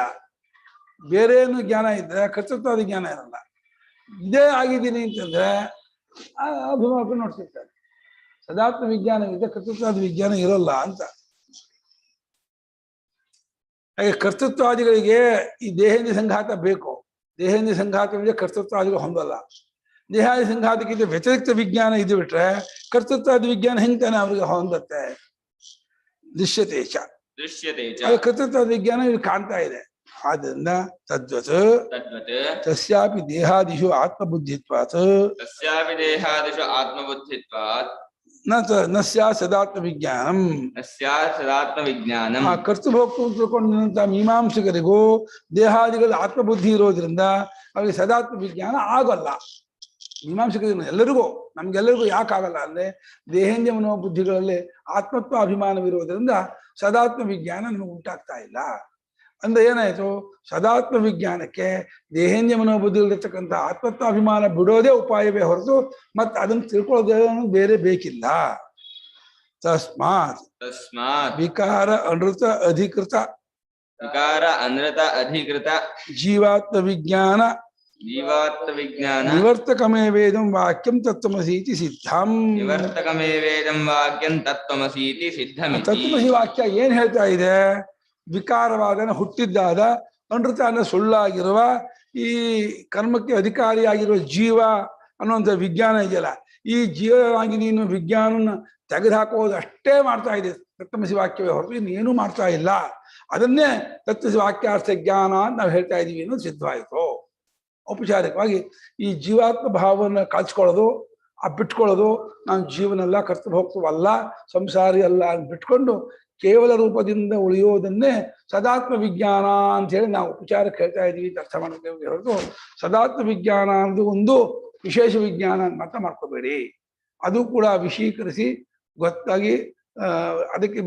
ಬೇರೇನು ಜ್ಞಾನ ಇದ್ದರೆ ಕರ್ತೃತ್ವಾದ ಜ್ಞಾನ ಇರಲ್ಲ. ಇದೇ ಆಗಿದ್ದೀನಿ ಅಂತಂದ್ರೆ ಅಭಿಮಾನ ನೋಡ್ತಿರ್ತಾರೆ. ಸದಾತ್ಮ ವಿಜ್ಞಾನವಿದ್ದ ಕರ್ತೃತ್ವಾದ ವಿಜ್ಞಾನ ಇರೋಲ್ಲ ಅಂತ. ಹಾಗೆ ಕರ್ತೃತ್ವಾದಿಗಳಿಗೆ ಈ ದೇಹೇಂದ್ರಿಯ ಸಂಘಾತ ಬೇಕು. ದೇಹೇಂದ್ರಿಯ ಸಂಘಾತವಿದೆ, ಕರ್ತೃತ್ವಾದಿಗಳು ಹೊಂದಲ್ಲ. ದೇಹಾದಿ ಸಂಘಾತಕ್ಕಿಂತ ವ್ಯತಿರಿಕ್ತ ವಿಜ್ಞಾನ ಇದು ಬಿಟ್ರೆ ಕರ್ತೃತ್ವಾದ ವಿಜ್ಞಾನ ಹೆಂಗ್ ತಾನೆ ಅವ್ರಿಗೆ ಹೊಂದತ್ತೆ? ದೃಶ್ಯತೆ ಚ. ದೃಶ್ಯತೆ ಚ. ಕರ್ತೃತ್ವಾದ ವಿಜ್ಞಾನ ಇಲ್ಲಿ ಕಾಣ್ತಾ ಇದೆ. ಆದ್ದರಿಂದ ತದ್ವತ್ ತದ್ವತ್ ತಸ್ಯಾಪಿ ದೇಹಾದಿಷು ಆತ್ಮಬುದ್ಧಿತ್ವಾತ್ ತಸ್ಯಾಪಿ ದೇಹಾದಿಷು ಆತ್ಮಬುದ್ಧಿತ್ವಾತ್ ನ ಸ್ಯಾತ್ ಸದಾತ್ಮ ವಿಜ್ಞಾನಂ. ನ ಸ್ಯಾತ್ ಸದಾತ್ಮವಿಜ್ಞಾನಂ. ಕರ್ತೃಭೋಕ್ತೃ ತಿಳ್ಕೊಂಡಂತ ಮೀಮಾಂಸಕರಿಗೂ ದೇಹಾದಿಗಳ ಆತ್ಮಬುದ್ಧಿ ಇರೋದ್ರಿಂದ ಅವರಿಗೆ ಸದಾತ್ಮ ವಿಜ್ಞಾನ ಆಗೋಲ್ಲ. ಮೀಮಾಂಸಕರಿಗೆ ಎಲ್ಲರಿಗೂ ನಮ್ಗೆಲ್ಲರಿಗೂ ಯಾಕಾಗಲ್ಲ ಅಂದ್ರೆ ದೇಹೇಂದ್ರಿಯ ಮನೋಬುದ್ಧಿಗಳಲ್ಲಿ ಆತ್ಮತ್ವ ಅಭಿಮಾನವಿರೋದ್ರಿಂದ ಸದಾತ್ಮ ವಿಜ್ಞಾನ ನಮಗೆ ಉಂಟಾಗ್ತಾ ಇಲ್ಲ. ಅಂದ್ರೆ ಏನಾಯ್ತು, ಸದಾತ್ಮ ವಿಜ್ಞಾನಕ್ಕೆ ದೇಹೇಂದ್ರಿಯ ಮನೋಬುದ್ಧಿಗಳಿರ್ತಕ್ಕಂಥ ಆತ್ಮತ್ವ ಅಭಿಮಾನ ಬಿಡೋದೇ ಉಪಾಯವೇ ಹೊರತು ಮತ್ತೆ ಅದನ್ನು ತಿಳ್ಕೊಳ್ಳೋದೇನು ಬೇರೆ ಬೇಕಿಲ್ಲ. ತಸ್ಮಾತ್ ವಿಕಾರ ಅನೃತ ಅಧಿಕೃತ ವಿಕಾರ ಅನೃತ ಅಧಿಕೃತ ಜೀವಾತ್ಮ ವಿಜ್ಞಾನ ಜೀವಾತ್ಮವಿಜ್ಞಾನ ನಿವರ್ತಕಮೇವೇದಂ ವಾಕ್ಯಂ ತತ್ವಮಸೀತಿ ಸಿದ್ಧಂ. ನಿವರ್ತಕಮೇವೇದಂ ವಾಕ್ಯಂ ತತ್ವಮಸೀತಿ ಸಿದ್ಧಮಿತಿ. ತತ್ವಮಸಿ ವಾಕ್ಯ ಏನ್ ಹೇಳ್ತಾ ಇದೆ? ವಿಕಾರವಾದನ ಹುಟ್ಟಿದ್ದಾದ ಅನೃತ ಅನ್ನೋ ಸುಳ್ಳಾಗಿರುವ ಈ ಕರ್ಮಕ್ಕೆ ಅಧಿಕಾರಿಯಾಗಿರುವ ಜೀವ ಅನ್ನುವಂಥ ವಿಜ್ಞಾನ ಇದೆಯಲ್ಲ, ಈ ಜೀವವಾಗಿ ನೀನು ವಿಜ್ಞಾನನ ತೆಗೆದುಹಾಕೋದು ಅಷ್ಟೇ ಮಾಡ್ತಾ ಇದೆ ತತ್ವಮಸಿ ವಾಕ್ಯವೇ ಹೊರತು ಇನ್ನೇನು ಮಾಡ್ತಾ ಇಲ್ಲ. ಅದನ್ನೇ ತತ್ವಮಸಿ ವಾಕ್ಯಾರ್ಥ ಜ್ಞಾನ ಅಂತ ನಾವು ಹೇಳ್ತಾ ಇದೀವಿ ಅನ್ನೋದು ಸಿದ್ಧವಾಯಿತು. ಔಪಚಾರಿಕವಾಗಿ ಈ ಜೀವಾತ್ಮ ಭಾವವನ್ನು ಕಾಲ್ಸ್ಕೊಳ್ಳೋದು, ಆ ಬಿಟ್ಕೊಳ್ಳೋದು, ನಾನು ಜೀವನಲ್ಲ, ಕರ್ತೃಭೋಕ್ತವಲ್ಲ, ಸಂಸಾರಿ ಅಲ್ಲ ಅಂತ ಬಿಟ್ಕೊಂಡು ಕೇವಲ ರೂಪದಿಂದ ಉಳಿಯೋದನ್ನೇ ಸದಾತ್ಮ ವಿಜ್ಞಾನ ಅಂತ ಹೇಳಿ ನಾವು ಉಪಚಾರಕ್ಕೆ ಹೇಳ್ತಾ ಇದೀವಿ ಅಂತ ಅರ್ಥ ಮಾಡ್ತೇವೆ ಹೊರತು ಸದಾತ್ಮ ವಿಜ್ಞಾನ ಅನ್ನೋದು ಒಂದು ವಿಶೇಷ ವಿಜ್ಞಾನ ಅಂತ ಮಾತ್ರ ಮಾಡ್ಕೋಬೇಡಿ. ಅದು ಕೂಡ ವಿಷೀಕರಿಸಿ ಗೊತ್ತಾಗಿ ಅದಕ್ಕೆ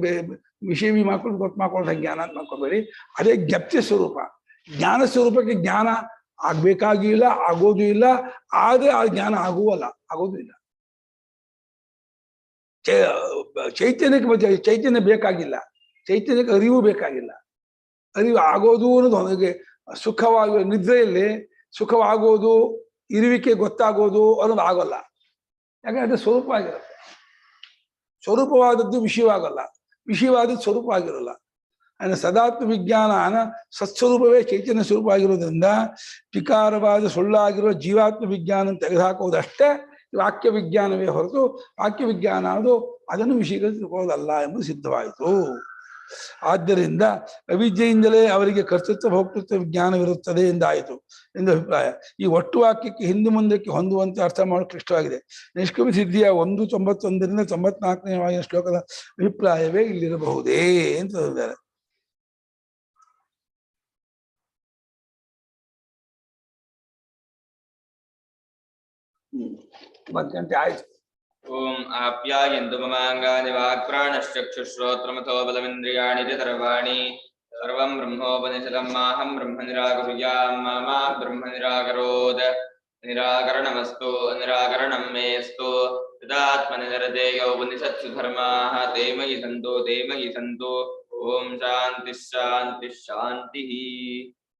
ವಿಷಯ ಮಾಡ್ಕೊಂಡು ಗೊತ್ತು ಮಾಡ್ಕೊಳ್ಳೋ ಜ್ಞಾನ ಅಂತ ಮಾಡ್ಕೋಬೇಡಿ. ಅದೇ ಜ್ಞಪ್ತಿ ಸ್ವರೂಪ. ಜ್ಞಾನ ಸ್ವರೂಪಕ್ಕೆ ಜ್ಞಾನ ಆಗ್ಬೇಕಾಗಿಲ್ಲ, ಆಗೋದು ಇಲ್ಲ, ಆದ್ರೆ ಆ ಜ್ಞಾನ ಆಗೋದು ಇಲ್ಲ. ಚೈತನ್ಯಕ್ಕೆ ಚೈತನ್ಯ ಬೇಕಾಗಿಲ್ಲ, ಚೈತನ್ಯಕ್ಕೆ ಅರಿವು ಬೇಕಾಗಿಲ್ಲ. ಅರಿವು ಆಗೋದು ಅನ್ನೋದು ಅವನಿಗೆ ಸುಖವಾಗಿ ನಿದ್ರೆಯಲ್ಲಿ ಸುಖವಾಗೋದು, ಇರುವಿಕೆ ಗೊತ್ತಾಗೋದು ಅನ್ನೋದು ಆಗೋಲ್ಲ. ಯಾಕಂದ್ರೆ ಅದು ಸ್ವರೂಪ ಆಗಿರುತ್ತೆ. ಸ್ವರೂಪವಾದದ್ದು ವಿಷಯವಾಗಲ್ಲ, ವಿಷಯವಾದದ್ದು ಸ್ವರೂಪ ಆಗಿರಲ್ಲ. ಅಂದರೆ ಸದಾತ್ಮ ವಿಜ್ಞಾನ ಸತ್ಸ್ವರೂಪವೇ ಚೈತನ್ಯ ಸ್ವರೂಪ ಆಗಿರೋದ್ರಿಂದ ವಿಕಾರವಾದ ಸುಳ್ಳಾಗಿರೋ ಜೀವಾತ್ಮ ವಿಜ್ಞಾನ ತೆಗೆದುಹಾಕೋದಷ್ಟೇ ವಾಕ್ಯ ವಿಜ್ಞಾನವೇ ಹೊರತು ವಾಕ್ಯ ವಿಜ್ಞಾನ ಅನ್ನೋದು ಅದನ್ನು ವಿಷಯಗೊಳಿಸಿಕೊಳ್ಳೋದಲ್ಲ ಎಂಬುದು ಸಿದ್ಧವಾಯಿತು. ಆದ್ದರಿಂದ ಅವಿದ್ಯೆಯಿಂದಲೇ ಅವರಿಗೆ ಕರ್ತೃತ್ವ ಭೋಕ್ತೃತ್ವ ವಿಜ್ಞಾನವಿರುತ್ತದೆ ಎಂದಾಯಿತು ಎಂದು ಅಭಿಪ್ರಾಯ. ಈ ಒಟ್ಟು ವಾಕ್ಯಕ್ಕೆ ಹಿಂದೆ ಮುಂದಕ್ಕೆ ಹೊಂದುವಂತೆ ಅರ್ಥ ಮಾಡಲು ಕ್ಲಿಷ್ಟವಾಗಿದೆ. ನಿಷ್ಕ್ರಮ ಸಿದ್ಧಿಯ 191ರಿಂದ 94ನೇ ಶ್ಲೋಕದ ಅಭಿಪ್ರಾಯವೇ ಇಲ್ಲಿರಬಹುದೇ ಅಂತ ಹೇಳಿದ್ದಾರೆ. ಗಂಟೆ ಆಯ್ತು. ಓಂ ಆಪ್ಯಾಯಂತು ಮಮಾಂಗಾನಿ ವಾಕ್ಪ್ರಾಣಶ್ಚಕ್ಷುಶ್ರೋತ್ರಮಥೋ ಬಲಮಿಂದ್ರಿಯಾಣಿ ಚ ಸರ್ವಾಣಿ ಸರ್ವಂ ಬ್ರಹ್ಮೋಪನಿಷದಂ ಮಾಹಂ ಬ್ರಹ್ಮ ನಿರಾಕುರ್ಯಾಂ ಮಾ ಬ್ರಹ್ಮ ನಿರಾಕರೋತ್. ನಿರಾಕರಣಮಸ್ತು ನಿರಾಕರಣಂ ಮೇಸ್ತು. ತದಾತ್ಮನಿರತೇಯ ಉಪನಿಷತ್ಸು ಧರ್ಮಾಃ ತೇ ಮಯಿ ಸಂತು. ಓಂ ಶಾಂತಿ ಶಾಂತಿ ಶಾಂತಿ.